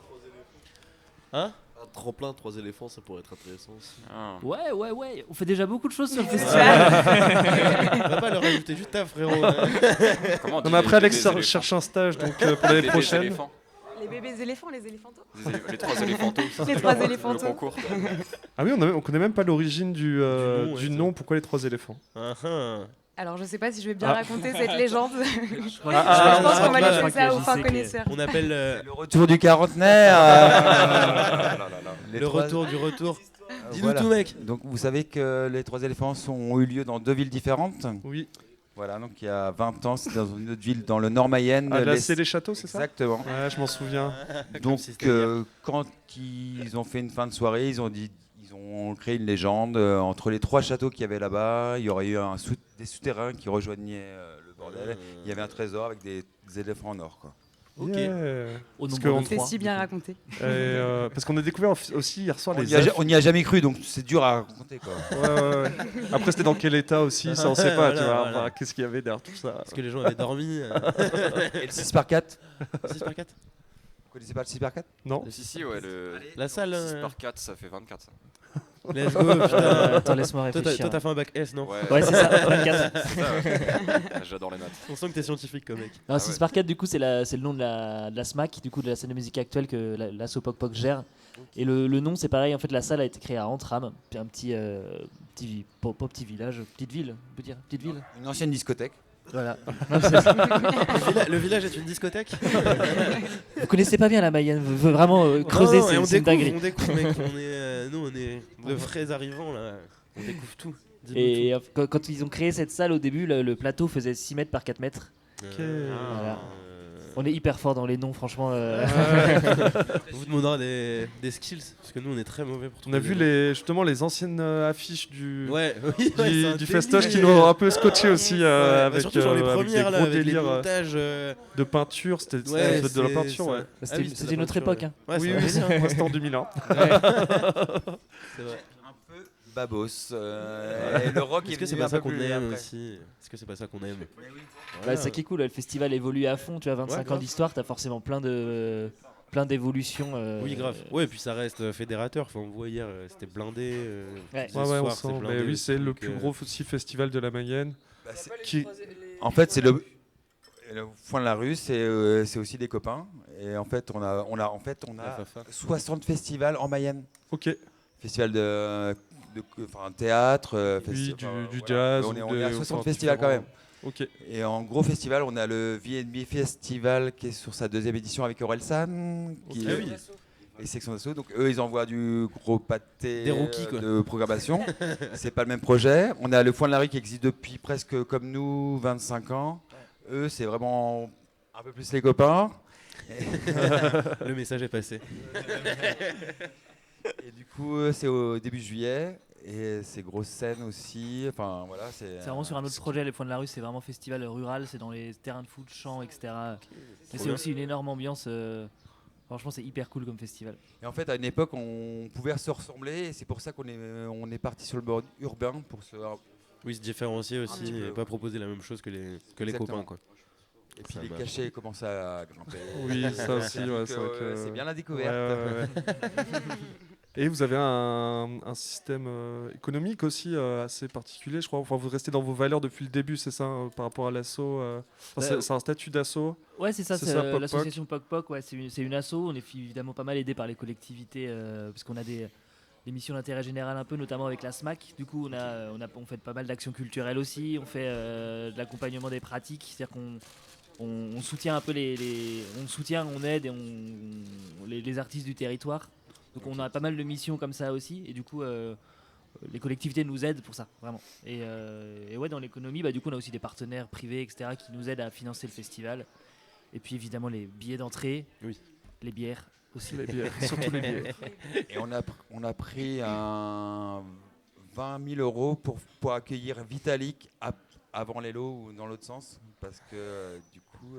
Hein? Un tremplin, 3 éléphants, ça pourrait être intéressant aussi. Ah. Ouais. On fait déjà beaucoup de choses sur le Ouais. festival. On va pas leur rajouter juste ta frérot. Comment on Non dit mais après les Alex éléphants cherche un stage donc pour l'année Les prochaine. éléphants. Les bébés éléphants, les éléphantos. Les trois éléphantos. Les trois Le éléphantos. concours. Ah oui, on connaît même pas l'origine du nom, ouais, nom, pourquoi les trois éléphants. Alors, je sais pas si je vais bien Ah. raconter cette légende. Je Je pense qu'on va laisser ça aux fins connaisseurs. On appelle Le retour du quarantenaire. le retour du retour. Dis-nous Voilà. tout, mec. Donc vous savez que les Trois éléphants ont eu lieu dans 2 villes différentes. Oui. Voilà, donc il y a 20 ans, c'était dans une autre ville dans le Nord Mayenne. Ah là c'est les châteaux, c'est ça? Exactement. Ouais, je m'en souviens. Donc si c'était hier. quand ils ont fait une fin de soirée, ils ont créé une légende entre les 3 châteaux qu'il y avait là-bas. Il y aurait eu des souterrains qui rejoignaient le bordel. Il y avait un trésor avec des éléphants en or, quoi. Ok. Yeah. Au Parce nombre qu'on- de C'est 3. si bien raconté. Parce qu'on a découvert aussi hier soir On les n'y a jamais cru, donc c'est dur à raconter, quoi. Ouais. Après, c'était dans quel état aussi, ça on sait pas, tu Voilà, vois. voilà. Enfin, qu'est-ce qu'il y avait derrière tout ça? Parce que les gens avaient dormi. Et le 6x4 6x4. Vous connaissez pas le 6x4? Non. Si, ouais, La salle. 6 par 4, ça fait 24. Ça. Let's go, putain. Attends, laisse-moi Toi, réfléchir. t'as fait un bac S, non? Ouais, c'est ça, 24. C'est ça, ouais. J'adore les maths. On sent que t'es scientifique, comme mec. Non, Ah 6 ouais. par 4, du coup, c'est le nom de la SMAC, du coup, de la scène de musique actuelle que l'Asso Poc Poc gère. Et le nom, c'est pareil, en fait, la salle a été créée à Antram, puis un petit village, petite ville, on peut dire, petite ville. Une ancienne discothèque. Voilà. Le village est une discothèque. Vous connaissez pas bien la Mayenne, vous vraiment creuser, Non, et c'est une dinguerie. on découvre, mec. Nous, on est de vrais arrivants, là. On découvre tout. Dis-nous Et quand ils ont créé cette salle au début, le plateau faisait 6 mètres par 4 mètres. tout. Voilà. On est hyper fort dans les noms, franchement. On vous demandera des skills, parce que nous, on est très mauvais pour tout. On a vu justement les anciennes affiches du festoche qui nous ont un peu scotché aussi avec surtout genre les avec premières des là, gros avec les délires montages. de peinture, c'était Ouais, de la peinture, ça. ouais. C'était une autre époque. Hein. Ouais, Oui, c'est vrai. moi c'était en 2001. C'est vrai. Un peu babos. Et le rock Est-ce est que c'est venu pas un ça peu qu'on plus aime après. aussi? Est-ce que c'est pas ça qu'on aime? Bah, c'est ça qui est cool, le festival évolue à fond, tu as 25 ans grave. d'histoire, t'as forcément plein d'évolutions. Oui, grave. Ouais, et puis ça reste fédérateur. Enfin, on voit hier, c'était blindé. Ouais. ce Ouais, soir, on c'est sent. blindé Mais oui, aussi, c'est le donc, plus gros aussi festival de la Mayenne. Bah, c'est- Qui... En fait, c'est le Foin de la Rue, c'est aussi des copains. Et en fait, on a La Fafa. 60 festivals en Mayenne. Ok. Festival théâtre, Oui, festival, du voilà. jazz. On est ou à 60 festivals quand même. Ok. Et en gros festival, on a le VNB Festival qui est sur sa 2e édition avec Orelsan. Qui Ah oui. Et Section d'Assaut. Donc eux, ils envoient du gros pâté Des rookies, quoi. de programmation. C'est pas le même projet. On a le Foin de la Rue qui existe depuis presque comme nous, 25 ans. Eux, c'est vraiment un peu plus les copains. Le message est passé. Et du coup, c'est au début juillet. Et c'est grosse scène aussi. Enfin, voilà, C'est vraiment sur un autre projet, les Points de la Rue, c'est vraiment festival rural, c'est dans les terrains de foot, champs, etc. Mais c'est bien. aussi une énorme ambiance Franchement, c'est hyper cool comme festival. Et en fait, à une époque, on pouvait se ressembler, et c'est pour ça qu'on est parti sur le bord urbain pour se. Oui, se différencier aussi petit peu, et pas proposer la même chose que les Exactement. copains, quoi. Et puis Ça les marche. cachets commencent à grimper. Oui, ça aussi, ouais, Donc, c'est vrai que- c'est bien la découverte. Et vous avez un système économique aussi assez particulier, je crois. Enfin, vous restez dans vos valeurs depuis le début, c'est ça, par rapport à l'asso. C'est un statut d'asso. Ouais, c'est ça, C'est c'est ça, Poc Poc. l'association Poc Poc. Ouais, c'est une asso. On est évidemment pas mal aidé par les collectivités parce qu'on a des missions d'intérêt général un peu, notamment avec la SMAC. Du coup, on fait pas mal d'actions culturelles aussi. On fait de l'accompagnement des pratiques, c'est-à-dire qu'on soutient un peu on aide et les artistes du territoire. Donc on a pas mal de missions comme ça aussi, et du coup les collectivités nous aident pour ça, vraiment. Et ouais, dans l'économie, du coup on a aussi des partenaires privés, etc., qui nous aident à financer le festival. Et puis évidemment les billets d'entrée, les bières aussi. Les bières, surtout les bières. Et on a pris un 20 000 € pour accueillir Vitalik avant les lots ou dans l'autre sens, parce que du coup.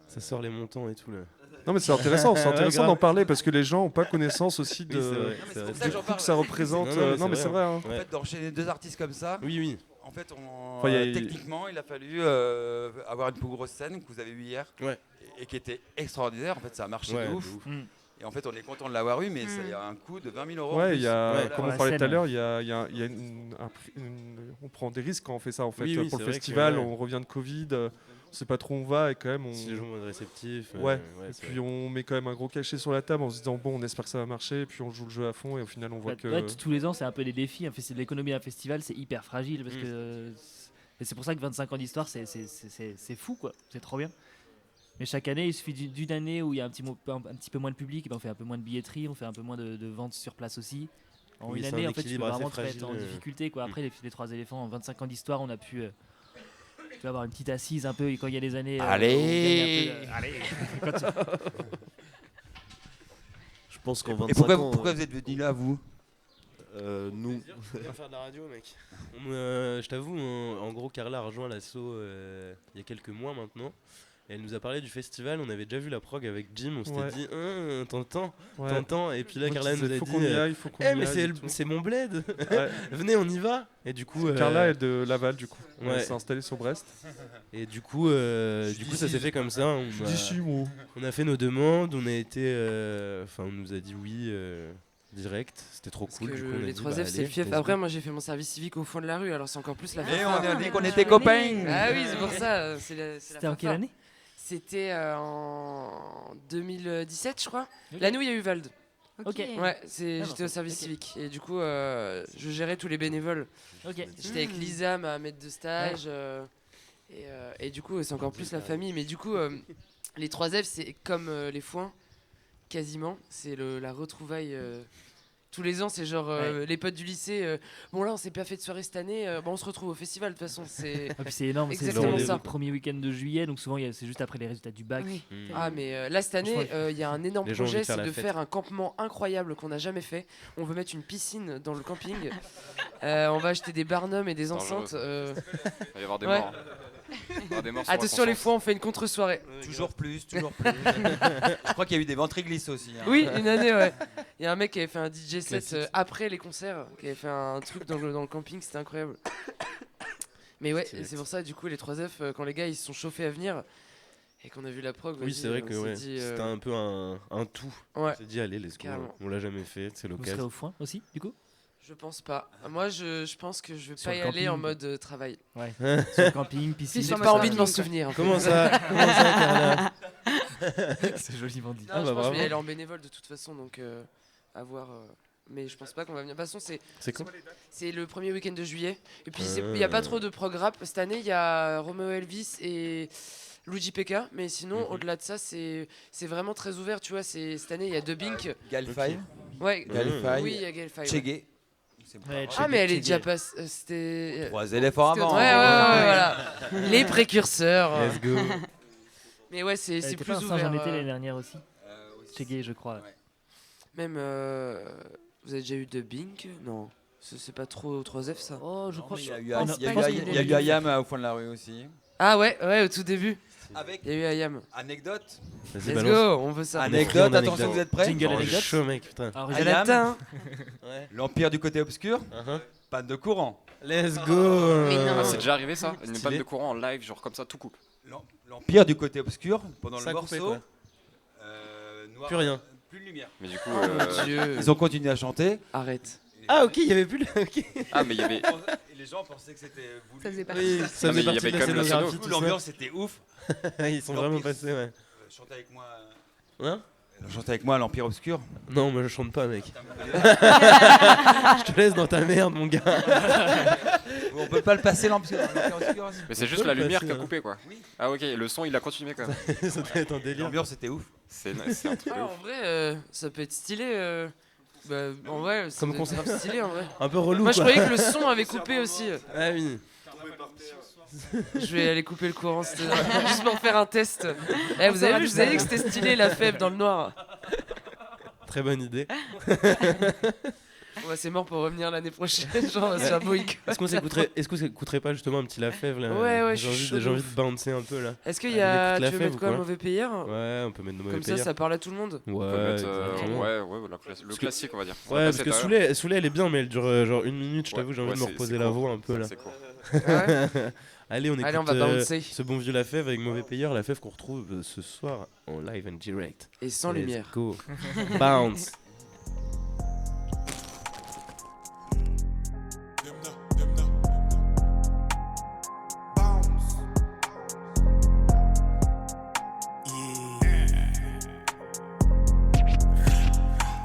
Ça sort les montants et tout là. Non mais c'est intéressant, grave. d'en parler parce que les gens n'ont pas connaissance aussi de, Oui, c'est vrai, c'est c'est pour vrai. ça que j'en du coût parle. que ça représente. Non mais c'est vrai. Hein. En fait, d'enchaîner deux artistes comme ça. Oui. En fait, Enfin, techniquement, il a fallu avoir une plus grosse scène que vous avez vue hier, Ouais. et qui était extraordinaire. En fait, ça a marché Ouais, de de ouf. ouf. Et en fait, on est content de l'avoir eu, mais ça y a un coût de 20 000 €. Ouais, il y a, Ouais, comme on la parlait tout à scène. l'heure, il y a on prend des risques quand on fait ça en fait. Oui, Pour c'est le vrai festival, que, ouais. on revient de Covid, on sait pas trop où on va et quand même Si les gens vont être réceptifs. Ouais, et c'est puis vrai. on met quand même un gros cachet sur la table en se disant bon, on espère que ça va marcher, et puis on joue le jeu à fond et au final on voit que. Ouais, tous les ans, c'est un peu des défis. C'est l'économie d'un festival, c'est hyper fragile parce que et c'est pour ça que 25 ans d'histoire, c'est fou, quoi. C'est trop bien. Mais chaque année, il suffit d'une année où il y a un petit peu moins de public, et ben on fait un peu moins de billetterie, on fait un peu moins de ventes sur place aussi. En Oui, une c'est année, un en fait, tu peux équilibre assez vraiment te mettre en fragile, difficulté, quoi. Après, les trois éléphants, en 25 ans d'histoire, on a pu avoir une petite assise un peu, et quand il y a des années. Allez Allez Continue. Je pense qu'en 25 Et pourquoi, ans. pourquoi vous êtes venus là, vous Nous. On va faire de la radio, mec. Je t'avoue, en gros, Carla a rejoint l'asso il y a quelques mois maintenant. Et elle nous a parlé du festival. On avait déjà vu la prog avec Jim. On s'était Ouais. dit, t'entends. Ouais. Et puis là, Moi, Carla je nous disais, a faut dit, qu'on y aille, faut qu'on y mais aille et tout. c'est mon bled. Ouais. Venez, on y va. Et du coup, Carla est de Laval du coup. Ouais. Elle s'est installée sur Brest. Et du coup, ça s'est fait comme ça. On a fait nos demandes. On a été, on nous a dit oui. Direct, c'était trop Parce cool. que Du coup, on a les dit, 3F, c'est le fief. let's go. Après, moi, j'ai fait mon service civique au fond de la rue, alors c'est encore plus la Et fanfare. on a dit qu'on était copains. Ah oui, c'est pour ça. C'était en quelle année? C'était en 2017, je crois. Ok. L'année où il y a eu Vald. Ok. Ouais, Ah, j'étais au service ok. civique. Et du coup, je gérais tous les bénévoles. Ok. J'étais avec Lisa, ma maître de stage. Et du coup, c'est encore plus la famille. Mais du coup, les 3F, c'est comme les foins, quasiment. C'est la retrouvaille. Tous les ans, c'est genre les potes du lycée. Bon, là, on s'est pas fait de soirée cette année. On se retrouve au festival, de toute façon. Ah, puis c'est énorme, c'est exactement le ça. premier week-end de juillet, donc souvent c'est juste après les résultats du bac. Oui. Ah, mais là, cette année, il y a un énorme les gens ont envie projet, de faire c'est la de fête. faire un campement incroyable qu'on n'a jamais fait. On veut mettre une piscine dans le camping. On va acheter des barnums et des Dangereux. enceintes. Il va y avoir des Ouais. morts. Il va y avoir des morts sur la Attention, les conscience. fois, on fait une contre-soirée. Toujours plus. Je crois qu'il y a eu des ventriglisses aussi. Hein. Oui, une année, ouais. Il y a un mec qui avait fait un DJ set Classique. après les concerts, qui avait fait un truc dans le camping, c'était incroyable. Mais ouais, C'est c'est pour ça, du coup, les 3F, quand les gars ils se sont chauffés à venir et qu'on a vu la prog, Oui, vas-y, c'est vrai on que s'est ouais, dit, c'était un peu un tout. Ouais, On s'est dit, allez, let's go. Carrément. On l'a jamais fait, c'est Vous serez l'occasion. au foin aussi, du coup? je pense pas. Moi, je pense que je vais Sur pas le y aller camping. en mode travail. Ouais. Sur le camping, piscine. J'ai sur pas mode envie de m'en camping, quoi. souvenir. en fait. Comment ça, Carla? C'est joliment dit. Non, Ah, je bah, pense que je vais y bravo. aller en bénévole de toute façon, donc à voir. Mais je pense pas qu'on va venir. De toute façon, C'est quand? c'est le premier week-end de juillet. Et puis, Ah. il n'y a pas trop de programme. Cette année, il y a Romeo Elvis et Luigi Pekka. Mais sinon, Mhm. au-delà de ça, c'est vraiment très ouvert. Tu vois, cette année, il y a Dubbing. Galfay, Ouais, Galfay, oui, il y a Gelfay. Ouais. Chegué. Ouais, Ah, mais elle est Chegué. déjà passée. C'était. 3 éléphants c'était- avant. Ouais, voilà. Les précurseurs. Let's go. Mais ouais, c'est Elle était plus pas à ouvert. Saint-Jean-D'été l'année dernière aussi. Chegué, je crois. Ouais. Même. Vous avez déjà eu Dubbing? Non. C'est pas trop 3F ça. Oh, je crois. Il y a eu Oh, il y a eu- il y a eu Ayam au fond de la rue aussi. Ah ouais, au tout début. Avec Il y a eu Ayam. anecdote. Vas-y, Let's balance. go, on veut ça. Anecdote, attention, vous êtes prêts? Jingle Oh, anecdote. chaud, mec, putain. Alors, Ah, j'ai il a atteint. L'empire du côté obscur, Uh-huh. panne de courant. Let's go. Mais non. Ah, c'est déjà arrivé ça? Une Stylé. panne de courant en live, genre comme ça, tout coupe. L'empire du côté obscur, pendant Ça le a coupé, morceau, quoi. noir, Plus rien. plus de lumière. Mais du coup, Oh mon Dieu. Ils ont continué à chanter. Arrête. Ah, ok, il y avait plus le. Ok. ah, mais il y avait. Et les gens pensaient que c'était voulu. Ça faisait partie. Oui, ça Non, mais faisait il y partie avait de la quand même la scénographie. scéno. tout ça. L'ambiance était ouf. Ils sont vraiment passés, ouais. Chantez avec moi. Hein? Chantez avec moi l'empire obscur. Non, moi je chante pas, mec. Je te laisse dans ta merde, mon gars. On peut pas le passer l'empire obscur. Mais c'est On juste peut la le lumière passer, qui a hein. coupé quoi. Oui. Ah, ok, le son il a continué quand même. Ça doit être un délire. L'ambiance était ouf. C'est un truc de Ah, ouf. en vrai, ça peut être stylé. Bah, en vrai, ça Comme peut être concept. grave stylé en vrai. Un peu relou, Moi, je quoi. croyais que le son avait coupé aussi. Ah oui. Je vais aller couper le courant, juste pour faire un test. Eh, vous avez vu, je vous ai dit que c'était stylé la fève dans le noir. Très bonne idée. Bon, bah, c'est mort pour revenir l'année prochaine, genre on va se faire boycott. Est-ce qu'on s'écouterait pas justement un petit Lafèvre là? Ouais, J'ai je suis chaud envie de de ouf. bouncer un peu là. Est-ce qu'il y Allez, a. écoute la Tu veux fève mettre ou quoi, quoi mauvais payeur? Ouais, on peut mettre nos mauvais Comme ça, payeurs. ça parle à tout le monde. Ouais, On peut mettre, exactement. le classique on va dire. On Ouais, va parce passer que tout à l'heure. Souley elle est bien, mais elle dure genre 1 minute. Je t'avoue, j'ai envie Ouais, de me c'est reposer court. la voix un peu là. C'est court. Ouais. Allez, on Allez, écoute on va bouncer. ce bon vieux Lafèvre avec mauvais payeur. Lafèvre qu'on retrouve ce soir en live and direct. Et sans Let's lumière. Go. Bounce.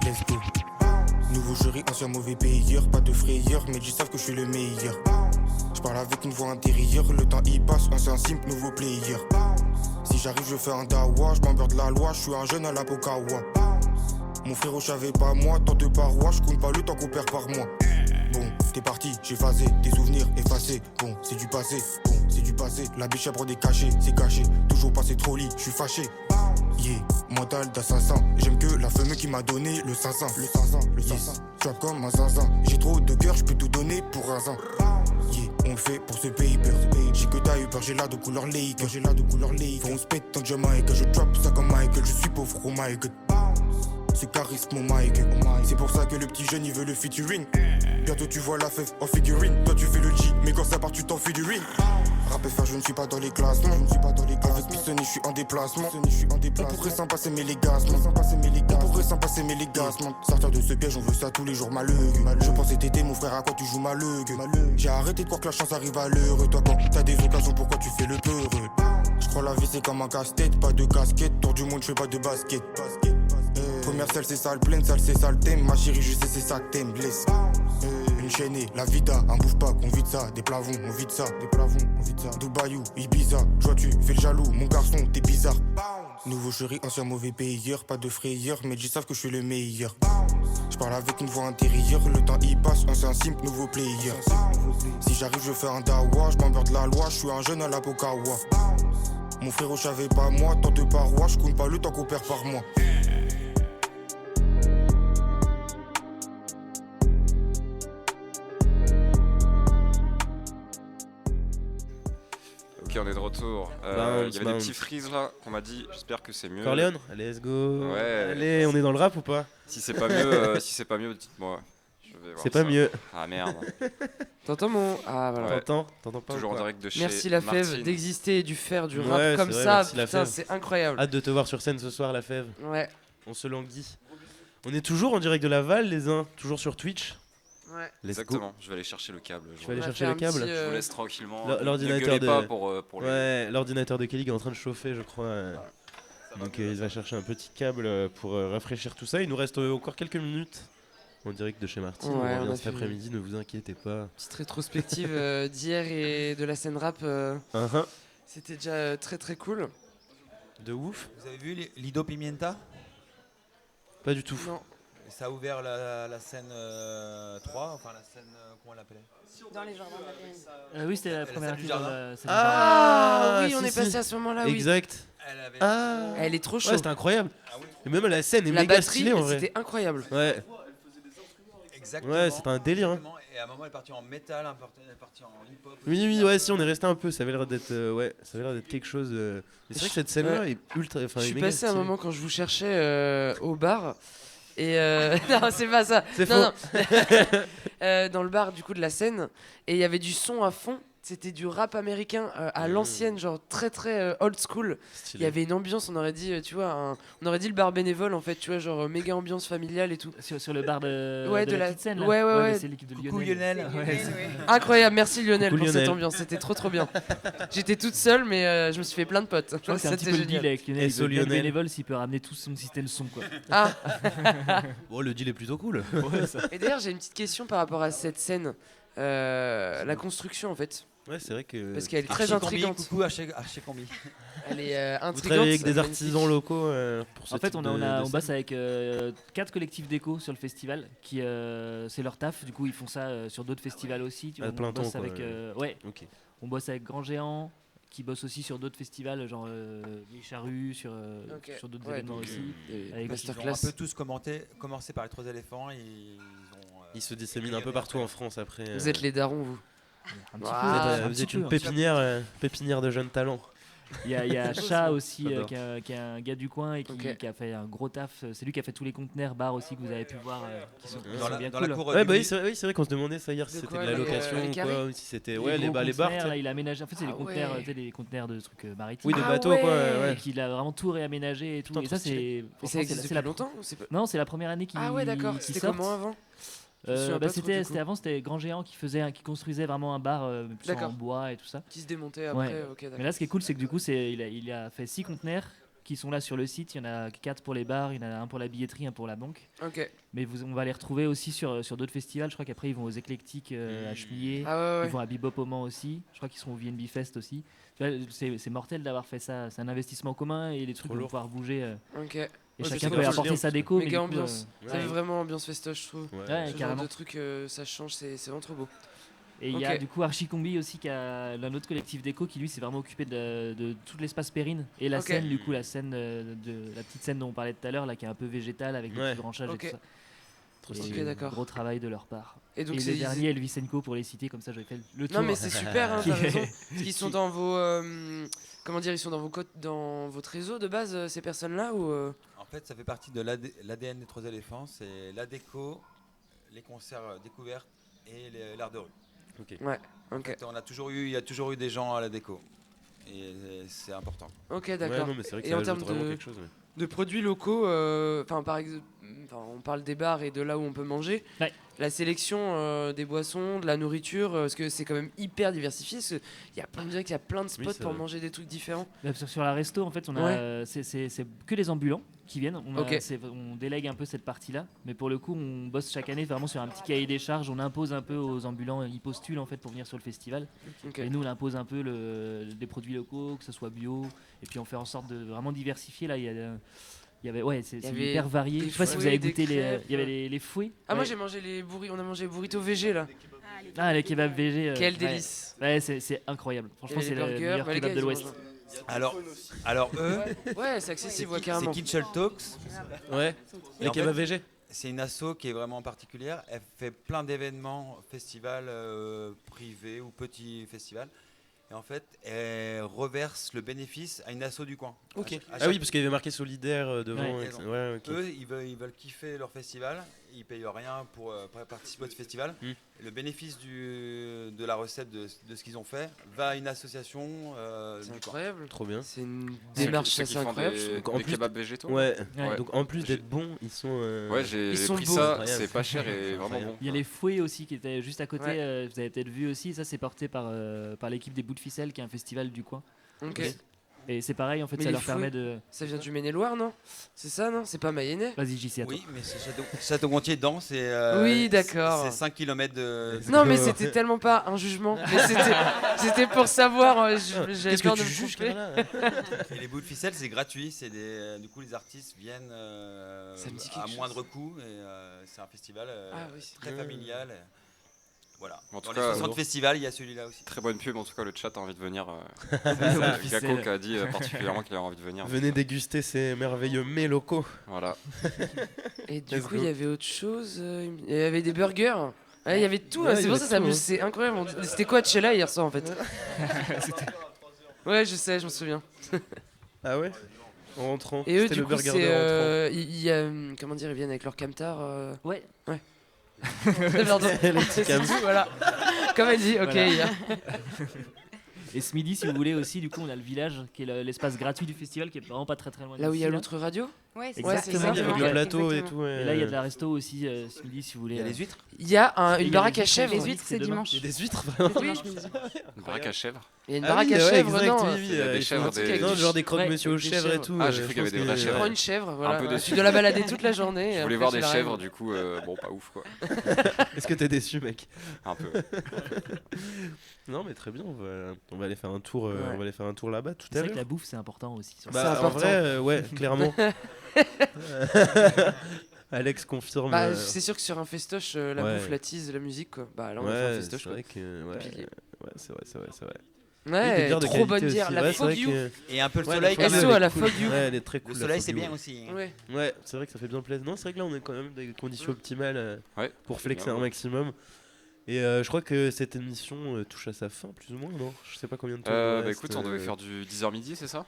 Let's go. Nouveau jury, ancien mauvais payeur. Pas de frayeur, mais ils savent que je suis le meilleur. Je parle avec une voix intérieure. Le temps y passe, ancien simple, nouveau player. Si j'arrive, je fais un dawa. Je m'emmerde la loi, je suis un jeune à la Pokawa. Mon frérot, j'avais pas moi. Tant de parois, je compte pas le temps qu'on perd par mois. Bon, t'es parti, j'ai phasé, des souvenirs effacés. Bon, c'est du passé, bon, c'est du passé. La biche à des cachets, c'est caché. Toujours passé trop lit, je suis fâché. Yeah, mental d'assassin. J'aime que la femme qui m'a donné le 500. Le 500, le 500. Trap comme un zinzin. J'ai trop de cœur, je peux tout donner pour un zin. Yeah, on le fait pour ce paper. J'ai que t'as eu peur, j'ai l'air de couleur lake. J'ai l'air de couleur lake. Faut on se pète tant que Jamaica. Je trap ça comme Michael, je suis pauvre, oh my god. C'est charisme, mon Mike. C'est pour ça que le petit jeune il veut le featuring. Bientôt tu vois la fève en figurine. Toi tu fais le G, mais quand ça part tu t'en fais du ring. Rap et faire, je ne suis pas dans les classements. Je ne suis pas dans les classements. Avec Pissoni, je suis en déplacement. On pourrait s'en passer, mais les gazements. On pourrait s'en passer, mais les gazements. Sortir de ce piège, on veut ça tous les jours, malheureux. Je pensais t'aider, mon frère, à quoi tu joues malheureux. J'ai arrêté de croire que la chance arrive à l'heure. Toi, quand t'as des occasions, pourquoi tu fais le peureux? Je crois la vie, c'est comme un casse-tête. Pas de casquette, tour du monde, je fais pas de basket. Première salle, c'est sale pleine, salle, c'est sale thème. Ma chérie, je sais, c'est ça que t'aimes, blesse. Une chaînée, la vida, un bouffe pas, qu'on vide ça. Des plavons, on vide ça. Des plavons, on vide ça. Dubaïou, Ibiza, toi tu fais le jaloux. Mon garçon, t'es bizarre. Nouveau chéri, ancien mauvais payeur. Pas de frayeur, mais ils savent que je suis le meilleur. Je parle avec une voix intérieure. Le temps y passe, ancien simple, nouveau player. Si j'arrive, je fais un dawa. Je m'emmerde la loi, je suis un jeune à la Pokawa. Mon frérot, j'avais pas moi. Tant de parois, je compte pas le temps qu'on perd par mois. Ok, on est de retour. Il y avait des petits freezes là qu'on m'a dit. J'espère que c'est mieux. Corleone, let's go. Ouais. Allez, on est dans le rap ou pas? Si c'est pas mieux, dites-moi. Je vais voir C'est pas ça. mieux. Ah merde. T'entends mon. Ah voilà. Ouais. T'entends pas? Toujours ou en quoi? direct de chez Merci la fève Martine. d'exister et du faire du rap Ouais, comme c'est vrai, ça. merci la Putain, fève. c'est incroyable. Hâte de te voir sur scène ce soir, la fève. Ouais. On se languit. On est toujours en direct de Laval, les uns. Toujours sur Twitch. Ouais. Let's go. Exactement. Je vais aller chercher le câble. Tu vas aller On a chercher fait le un câble. petit, Je vous laisse tranquillement. L'ordinateur Ne gueulez de- pas pour les. Ouais, l'ordinateur de Kelly est en train de chauffer, je crois. Donc il va chercher un petit câble pour rafraîchir tout ça. Il nous reste encore quelques minutes en direct de chez Martine. Ouais, on on revient a cet fait- après-midi, ne vous inquiétez pas. Petite rétrospective d'hier et de la scène rap. Uh-huh. C'était déjà très très cool. De ouf. Vous avez vu Lido Pimienta? Pas du tout. Non. Ça a ouvert la scène 3, enfin la scène, comment on l'appelait? Dans les jardins de la Péninsule. Oui, c'était la salle première du artiste dans jardin. la scène Ah, oui, si, on est si. passé à ce moment-là, oui. Exact. Elle avait... Ah. Elle est trop Ouais, chaude. c'était incroyable. Et même la scène est La méga batterie, stylée en vrai. c'était incroyable. Ouais. Exactement. Ouais, c'était un délire. Hein. Exactement. Et à un moment, elle est partie en métal, elle est partie en hip-hop. Oui, ouais, si on est resté un peu, ça avait l'air d'être, ça avait l'air d'être quelque chose. Mais c'est vrai que cette scène-là est ultra. Je suis passé un moment quand je vous cherchais au bar. Et non, c'est pas ça. C'est non, non. Dans le bar du coup de la scène, et il y avait du son à fond. C'était du rap américain à l'ancienne, genre très très old school. Il y avait une ambiance, on aurait dit, tu vois, on aurait dit le bar bénévole en fait, tu vois, genre méga ambiance familiale et tout. Sur le bar de la petite scène là. Ouais. C'est l'équipe de Coucou Lionel. Incroyable, merci Lionel Coucou pour Lionel. cette ambiance, c'était trop bien. J'étais toute seule, mais je me suis fait plein de potes. Je crois que c'est un petit peu le deal avec Lionel. Il veut bien bénévole s'il peut ramener tout son système son quoi. Ah. Bon, le deal est plutôt cool. Et d'ailleurs, j'ai une petite question par rapport à cette scène, la construction en fait. Ouais, c'est vrai que. Parce qu'elle est très intrigante. Coucou Archie Combi. Elle est intrigante. Vous travaillez avec des magnifique. artisans locaux pour ce En fait, type on bosse avec 4 collectifs d'éco sur le festival, qui c'est leur taf. Du coup, ils font ça sur d'autres festivals aussi. Tu vois, plein on bosse temps, quoi, avec, Ok. on bosse avec Grand Géant, qui bosse aussi sur d'autres festivals, genre les Charrues, sur d'autres événements aussi. Avec Ils ont un peu tous commencé par les 3 éléphants. Ils se disséminent un peu partout en France après. Vous êtes les darons, vous. Vous êtes une pépinière de jeunes talents. Il y a Chat aussi, qui est un gars du coin et qui a fait un gros taf. C'est lui qui a fait tous les conteneurs bars aussi que vous avez pu voir, qui sont bien dans cool. la cour. Oui, c'est vrai qu'on se demandait ça hier si c'était de la location ou quoi, ou si c'était les bars. Là, il a aménagé. En fait, c'est les conteneurs de trucs maritimes. Oui, de bateaux quoi. Et qu'il a vraiment tout réaménagé et tout. Et ça, c'est. Ça existe depuis longtemps ou Non, c'est la première année qu'il. Ah ouais, d'accord. C'était comment avant? C'était Grand Géant qui construisait vraiment un bar en bois et tout ça. Qui se démontait après. Ok, d'accord. Mais là, ce qui est cool, c'est que du coup, il a fait 6 conteneurs qui sont là sur le site. Il y en a 4 pour les bars, il y en a un pour la billetterie, un pour la banque. Ok. Mais on va les retrouver aussi sur d'autres festivals. Je crois qu'après, ils vont aux Éclectiques à Chemillé. Ils vont à Bebop au Mans aussi. Je crois qu'ils seront au VNB Fest aussi. Tu vois, c'est mortel d'avoir fait ça. C'est un investissement commun et les trucs vont pouvoir bouger. Ok. Et chacun peut apporter sa déco. Méga ambiance. Ça fait vraiment ambiance festoche, je trouve. Ouais, ce genre de truc, ça change, c'est vraiment trop beau. Et il y a du coup Archie Combi aussi, qui a un autre collectif déco qui lui s'est vraiment occupé de tout l'espace Périne. Et la scène, du coup, la scène de la petite scène dont on parlait tout à l'heure, là, qui est un peu végétale avec des petits branchages et tout ça. D'accord. Gros travail de leur part. Et donc le dernier, Elvisenko pour les citer, comme ça j'avais fait le tour. Non mais c'est super, hein, t'as raison. Parce qu'ils sont dans vos, comment dire, ils sont dans votre réseau de base, ces personnes-là ou En fait, ça fait partie de l'ADN des 3 éléphants, c'est la déco, les concerts découvertes et l'art de rue. Ok. Ouais. Ok. En fait, il y a toujours eu des gens à la déco, et c'est important. Ok, d'accord. Ouais, c'est vrai que et ça en termes ajoute vraiment quelque chose. de produits locaux, par exemple, on parle des bars et de là où on peut manger. Ouais. La sélection des boissons, de la nourriture, parce que c'est quand même hyper diversifié. On dirait qu'il y a plein de spots pour manger des trucs différents. Sur la resto, en fait, c'est que les ambulants qui viennent. On délègue un peu cette partie-là, mais pour le coup, on bosse chaque année vraiment sur un petit cahier des charges. On impose un peu aux ambulants, ils postulent en fait pour venir sur le festival. Et nous, on impose un peu des produits locaux, que ce soit bio, et puis on fait en sorte de vraiment diversifier. Là, c'est hyper varié. Je sais pas si vous avez goûté il y avait les fouets. Ah, moi j'ai mangé on a mangé les burritos VG là. Les kebabs VG. Quel délice. Ouais, c'est incroyable. Franchement, c'est le meilleur kebab de l'Ouest. Alors eux, ouais, c'est accessible, carrément. C'est Kitchen Talks. Ouais. Les kebabs VG. C'est une asso qui est vraiment particulière. Elle fait plein d'événements, festivals privés ou petits festivals. Et en fait, elle reverse le bénéfice à une asso du coin. Ok. Oui, parce qu'il y avait marqué solidaire devant. Eux, ils veulent kiffer leur festival. Ils payent rien pour participer au festival. Et le bénéfice de la recette de ce qu'ils ont fait va à une association. C'est incroyable. Trop bien. C'est une démarche assez incroyable. Des kebabs végétaux. Ouais. Donc en plus d'être bons, ils sont. Ouais, j'ai pris ça. C'est pas cher et vraiment bon. Il y a les fouets aussi qui étaient juste à côté. Vous avez peut-être vu aussi. Ça, c'est porté par l'équipe des Bouts de Ficelle, qui est un festival du coin. Ok. Et c'est pareil, en fait, ça leur permet de. Ça vient du Maine-et-Loire, non? C'est ça, non? C'est pas Mayennais? Vas-y, j'y sais. Oui, mais c'est Château-Gontier dedans, c'est. Oui, d'accord. C'est 5 km de. Non, mais c'était tellement pas un jugement. Mais c'était pour savoir. J'avais Qu'est-ce peur que de tu me juges, tromper. Et les Bouts de Ficelle, c'est gratuit. Du coup, les artistes viennent à moindre coût. Et c'est un festival très familial. Voilà. En tout Dans cas, les 60 festivals, il y a celui-là aussi. Très bonne pub, en tout cas, le chat a envie de venir. Gako qui a dit particulièrement qu'il a envie de venir. Venez déguster ces merveilleux mets locaux. Voilà. Et du coup, il y avait autre chose. Il y avait des burgers. Il y avait tout, c'est pour ça que c'est incroyable. C'était Coachella hier soir en fait. Ouais, je sais, je me souviens. Ah ouais? En rentrant. Et eux, C'était du le coup, burger de c'est. Comment dire, ils viennent avec leur camtar. Ouais. Ouais. Voilà. Comme elle dit, ok. Voilà. Et ce midi, si vous voulez aussi, du coup, on a le village, qui est l'espace gratuit du festival, qui est vraiment pas très très loin. Là où il y a l'autre radio. Ouais, c'est exactement. ça. Avec le plateau et tout. Et là, il y a de la resto aussi, ce midi, si vous voulez. Il y a les huîtres. Il y a une baraque à chèvres. Les huîtres, c'est dimanche. Il y a des huîtres, vraiment. Oui. Une baraque à chèvres. Il y a une baraque à chèvres, non. Il y a des chèvres, Non, genre des croque-monsieur aux chèvres et tout. Ah, j'ai cru qu'il y avait des vraies Tu chèvres. prends une chèvre, voilà. Un peu déçu. Tu dois la balader toute la journée. Je voulais voir des chèvres, du coup, bon, pas ouf quoi. Est-ce que t'es déçu, mec? Un peu. Non, mais très bien, on va aller faire un tour, on va aller faire un tour là-bas tout C'est à vrai que l'heure. la bouffe, c'est important aussi. Bah, en vrai, ouais, clairement. Alex confirme. Bah, c'est sûr que sur un festoche, la ouais. bouffe, la tease, la musique, quoi. Bah là, on a fait un festoche. C'est vrai que. Ouais, c'est vrai. Ouais, trop bonne bière, la Fog You. Et un peu le Ouais, soleil. SO à la Fog You. Ouais, elle est très cool. Le la soleil, Fog c'est You, bien ouais. aussi. Ouais. Ouais, c'est vrai que ça fait bien plaisir. Non, c'est vrai que là, on est quand même dans des conditions optimales pour flexer bien, un maximum. Et je crois que cette émission touche à sa fin, plus ou moins, non? Je sais pas combien de temps. Bah écoute, on devait faire du 10h midi, c'est ça?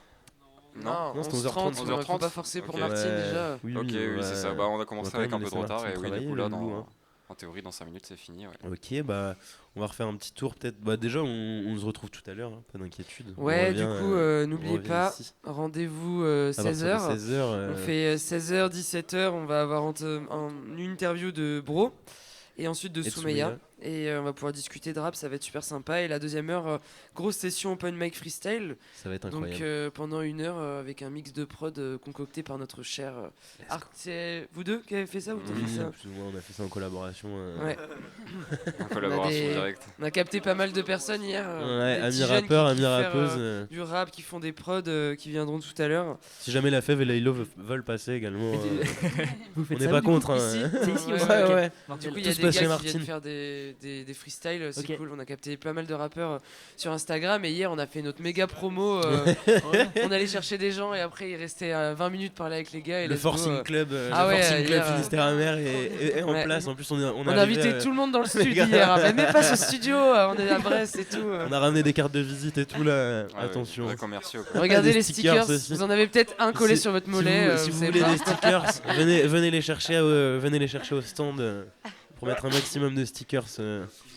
Non, c'était 11h30, 11h30. faut pas forcer pour Ok. Martine déjà. Oui, Ok, oui, c'est ça. Bah, on a commencé quand avec un même peu de laisser retard et Martine oui, du travailler, coup, là, le loup, hein. en théorie, dans 5 minutes, c'est fini. Ouais. Ok, bah on va refaire un petit tour peut-être. Bah déjà, on se retrouve tout à l'heure, hein, pas d'inquiétude. Ouais, du coup, n'oubliez pas, rendez-vous 16h. 16h. On fait 16h, 17h, on va avoir une interview de Bro et ensuite de Soumeya. Et on va pouvoir discuter de rap, ça va être super sympa. Et la deuxième heure, grosse session open mic freestyle. Ça va être incroyable. Donc pendant une heure avec un mix de prod concocté par notre cher c'est vous deux qui avez fait ça ou t'as fait ça? Plus ou moins, on a fait ça en collaboration. Ouais. En collaboration directe. On a capté pas mal de personnes hier. Ouais, des amis petits jeunes rappeurs, qui amis kiffent faire, rappeuses. du rap, qui font des prods qui viendront tout à l'heure. Si jamais la Fève et Laylo veulent passer également, Vous faites on n'est ça, pas du coup, contre. ici C'est ici aussi. Ouais, ok. ouais. Du coup, il y Tout a se des passe chez gars qui Martine. viennent faire des freestyles, c'est Ok. cool. On a capté pas mal de rappeurs sur Instagram et hier on a fait notre méga promo. On allait chercher des gens et après il restait 20 minutes parler avec les gars. Et Le let's go, Forcing Club, Ah ouais, Forcing Club hier, Finistère Amer est en ouais. place. En plus, on on a invité tout le monde dans le studio hier, hein. Même pas ce studio, on est à Brest et tout. On a ramené des cartes de visite et tout là. Ouais, Attention. vrais commerciaux, quoi. Regardez Des les stickers stickers, aussi. vous en avez peut-être un collé Si- sur votre Si mollet. vous, si vous vous savez voulez pas. des stickers, venez les chercher au stand pour mettre un maximum de stickers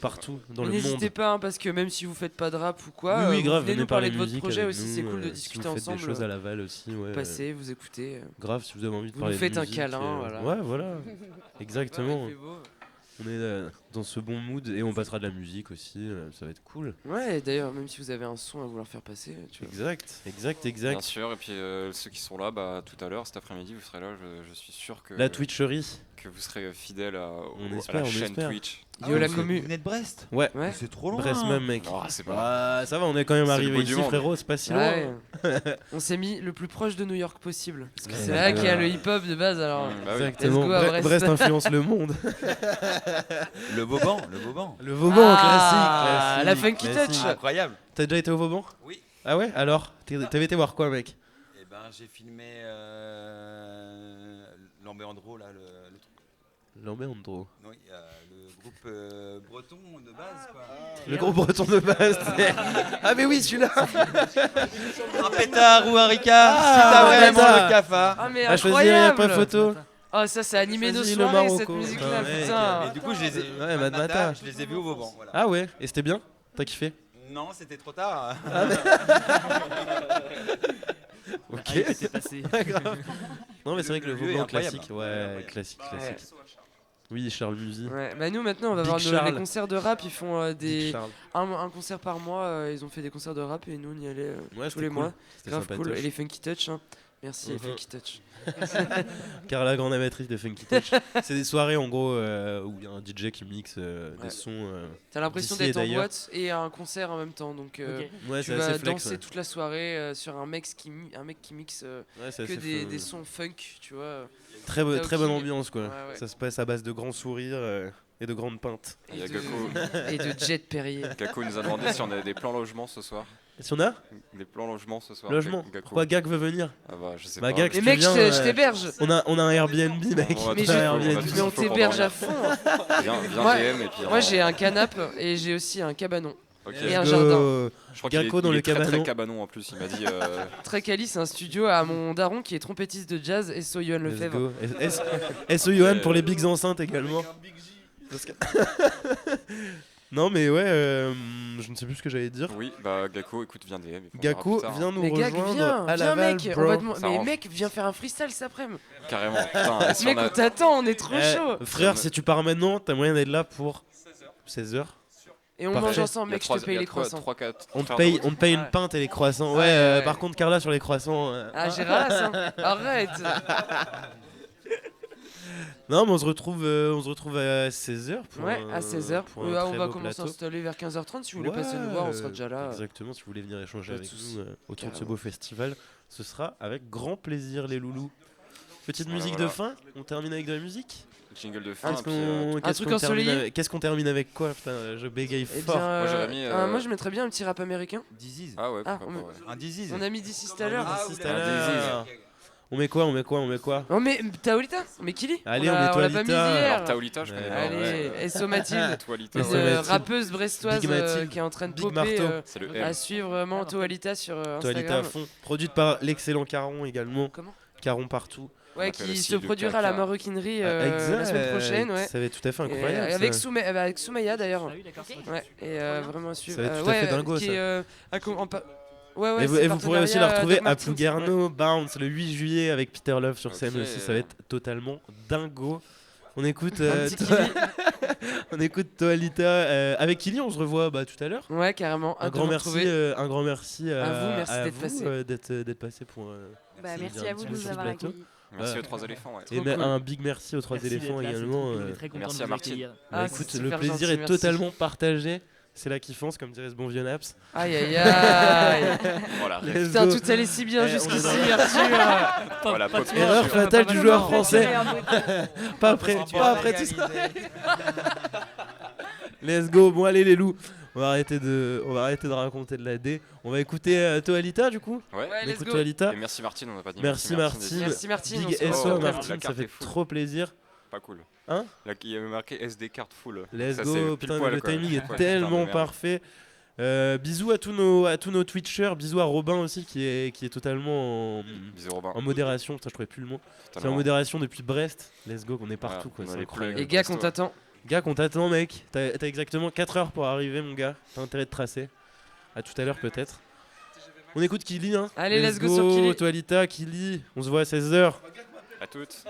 partout dans le monde. N'hésitez pas, hein, parce que même si vous faites pas de rap ou quoi, Oui, grave, venez nous parler de votre musique projet avec aussi, nous, c'est cool de si discuter vous faites ensemble. des choses à Laval aussi, ouais. Passez, vous écoutez. Grave, si vous avez envie de Vous parler nous faites de un musique, câlin, voilà. Ouais, voilà. Exactement. Ouais, il fait beau. On est dans ce bon mood et on passera de la musique aussi, ça va être cool. Ouais, d'ailleurs, même si vous avez un son à vouloir faire passer, tu vois. Exact. Bien sûr, et puis ceux qui sont là, bah, tout à l'heure, cet après-midi, vous serez là, je suis sûr que, La Twitcherie. que vous serez fidèles à espère, la on chaîne espère. Twitch. Yo, la vous commu. venez de Brest? Ouais. C'est trop loin. Brest même, mec. Oh, c'est pas Ça va, on est quand même C'est le arrivé bout du ici, monde. frérot, c'est pas si loin. Ouais. On s'est mis le plus proche de New York possible. Parce que Ouais, c'est là qu'il y a ouais. le hip-hop de base, alors. Bah oui. Exactement. Let's go à Brest. Brest influence le monde. Le Vauban. Le Vauban, Ah, classique. la Funky classique. Touch. Incroyable. T'as déjà été au Vauban? Oui. Ah ouais? Alors, t'avais été voir quoi, mec? Eh ben, j'ai filmé Lambéandro, là, le truc. Lambéandro. Oui, le groupe breton de base, quoi. Le gros breton de base. Ah mais oui, celui-là. Un pétard ou un ricard, Ah, si t'as vraiment Tata. le cafard. Ah, mais À choisir, il n'y a incroyable! pas photo. Oh, ça, c'est animé nos Choisis le soirées, cette Marocco. musique-là, Ah, mec. putain! Et du coup, je les ai, Ouais, Mad Mata. je les ai vus au Vauban. Voilà. Ah ouais, et c'était bien? T'as kiffé? Non, c'était trop tard. Ok. Ah, il était passé. Pas grave. Non mais c'est vrai que le Le lieu est Vauban incroyable. classique, ouais, classique. Oui, Charles Musy. Ouais, bah nous maintenant on va Big voir Charles. les concerts de rap, ils font Big Charles. un concert par mois, ils ont fait des concerts de rap et nous on y allait Ouais, tous c'était les cool. mois. C'était Grave cool, sympatoche. et les Funky Touch, hein. Merci les Mhm. Funky Touch. Carla, grande amatrice de Funky Touch. C'est des soirées en gros où il y a un DJ qui mixe des sons. T'as l'impression d'ici et d'être en d'ailleurs. boîte et à un concert en même temps, donc Ok. Ouais, tu c'est vas assez flex. danser Ouais. toute la soirée sur un mec qui mixe Ouais, c'est que assez des fun. sons funk, tu vois. Très bonne Aoki. ambiance quoi. Ouais, ouais. Ça se passe à base de grands sourires et de grandes pintes. Il y a Et Gakko. et de Jet Perrier. Gakko nous a demandé si on avait des plans logement ce soir. Si on a des plans logement ce soir. Logement. Gakko. Pourquoi Gak veut venir? Ah bah je sais Bah, pas. Gak, Mais si mec, tu viens, je t'héberge. On a un Airbnb, mec. On va Mais tout je- faire, on a tout Mais ce qu'il on faut pour t'héberge dormir. à fond. Viens Moi- DM et puis Moi j'ai un canapé et j'ai aussi un cabanon. Ok. Et un Let's jardin. go. Je crois qu'il Gakko est, dans il le est très, cabanon. très cabanon en plus, il m'a dit. Très quali, c'est un studio à mon daron qui est trompettiste de jazz et so Yohan Let's Lefebvre. go. SO Johan pour les bigs enceintes également. Parce que- Non mais ouais, je ne sais plus ce que j'allais dire. Oui, bah Gakko, écoute, viens DM. et puis on Gakko, verra plus tard, viens hein. nous Mais Gag, rejoindre viens, à viens Laval, mec, bro. Ça mais arrange. mec, viens faire un freestyle cet après-midi. Carrément, putain. et si Mec, on a- on t'attend, on est trop chaud. Frère, si tu pars maintenant, t'as moyen d'être là pour 16h. Et on Parfait. mange ensemble, il y a mec, je trois- te paye il y a les trois- croissants. trois, quatre- On te faire paye, de route. on te paye une Ouais. pinte et les croissants. Ouais, Ouais. par contre, Carla sur les croissants. Ah, j'ai ralasse, hein. Arrête. Non, mais on se retrouve à 16h. Ouais, à 16h. pour un On très va beau commencer à plateau. s'installer vers 15h30. Si vous voulez Ouais, passer nous voir, on sera déjà là. Exactement, si vous voulez venir échanger Pas de avec soucis. nous autour de ce Carrément. beau festival, ce sera avec grand plaisir, les loulous. Petite Voilà, musique voilà. de fin, on termine avec de la musique. Jingle de fin. Qu'est-ce et puis, truc ensoleillé qu'est-ce qu'on termine avec quoi? Putain, je bégaye Eh fort. bien, Moi, j'aurais mis, moi je mettrais bien un petit rap américain. Disease. Ah ouais, Ah, pourquoi pas, ouais. Un disease. On a mis d'ici tout à l'heure. Raciste à un l'heure. On met quoi? Oh mais Taolita, mais Kili. Allez, on met l'a pas mis Toalita. hier. Alors Taolita, je connais pas. Allez, SO Mathilde, Toalita, SO une ouais. Mathilde. rappeuse brestoise Big Mathilde. qui est en train de Big popper. Marteau. C'est le À M. suivre vraiment Toalita sur Toalita à Instagram. fond. Produite par l'excellent Caron également. Comment? Caron partout. Ouais, appelle qui aussi se le produira à la caca. Maroquinerie Exact. la semaine prochaine, ouais. Ça va être tout à fait Et, incroyable. avec, ça. avec Soumaya d'ailleurs. Ah oui, d'accord. Ouais, et vraiment à suivre. Ça va être tout à fait dingo, qui ça. est, ouais, Et vous, c'est pourrez aussi la partenariat retrouver Doc à Martens. Pougarno Bounce le 8 juillet avec Peter Love sur scène Ok. aussi. Ça va être totalement dingo. On écoute, Un petit Kili. on écoute Toalita avec Kili. On se revoit tout à l'heure. Ouais, carrément. Un hâte de grand vous merci, retrouver. un grand merci À vous, merci à d'être vous, passé. d'être passé pour. Bah, de merci dire un à vous petit de mot nous sur ce avoir plateau. accueillis. Merci Ouais. aux trois éléphants. Ouais. Et Trop cool. un big merci aux trois Merci éléphants d'être là, c'est également. cool, on est très contents Merci de à vous Martine. accueillir. Ah, Écoute, c'est le super plaisir gentil, est merci. totalement partagé. C'est la kiffance, comme dirait ce bon vieux Naps. Aïe aïe aïe. Voilà. Let's Putain, go. tout allait si bien Eh, jusqu'ici, on est Arthur. Voilà, pop Erreur culture. fatale du joueur français. Pas après, Tu pas vas après tout ça. réaliser. Let's go. Bon allez les loups. On va arrêter de raconter de la D. On va écouter Toalita du coup. Ouais. Ouais, On let's écoute go. Toalita. Et merci Martine, on n'a pas dit Merci Martine. Merci Martine. on Big se SO retrouve. Martine, La ça carte fait est full. trop plaisir. Pas cool. Hein? Là, il y avait marqué SD carte full. Let's Ça, go. c'est pile Putain, poil, le quoi. timing est Ouais, putain de tellement merde. parfait. Bisous à tous nos Twitchers. Bisous à Robin aussi qui est totalement Bisous Robin. en modération. Putain, je trouvais plus le mot. C'est en Totalement. modération depuis Brest. Let's go, on est partout Voilà, quoi. on C'est a les incroyable. Et gars, qu'on t'attend. Gars, qu'on t'attend, mec. T'as exactement 4 heures pour arriver, mon gars. T'as intérêt de tracer. À tout à l'heure, peut-être. On écoute Kili, hein. Allez, let's go sur Kili. Toalita, Kili. On se voit à 16h. À toutes.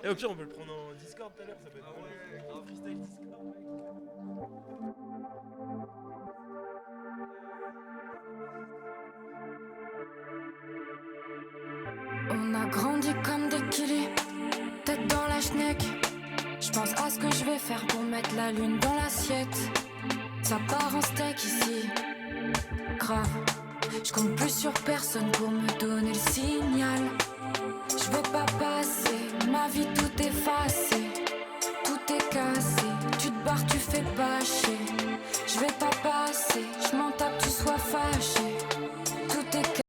Et au pire, on peut le prendre en Discord tout à l'heure. Ça peut être un freestyle Discord. On a grandi comme des killis, tête dans la schneck. J'pense à ce que je vais faire pour mettre la lune dans l'assiette. Ça part en steak ici, grave. J'compte plus sur personne pour me donner le signal. J'veux pas passer, ma vie tout effacé. Tout est cassé, tu te barres, tu fais bâcher. J'vais pas passer, j'm'en tape, tu sois fâché.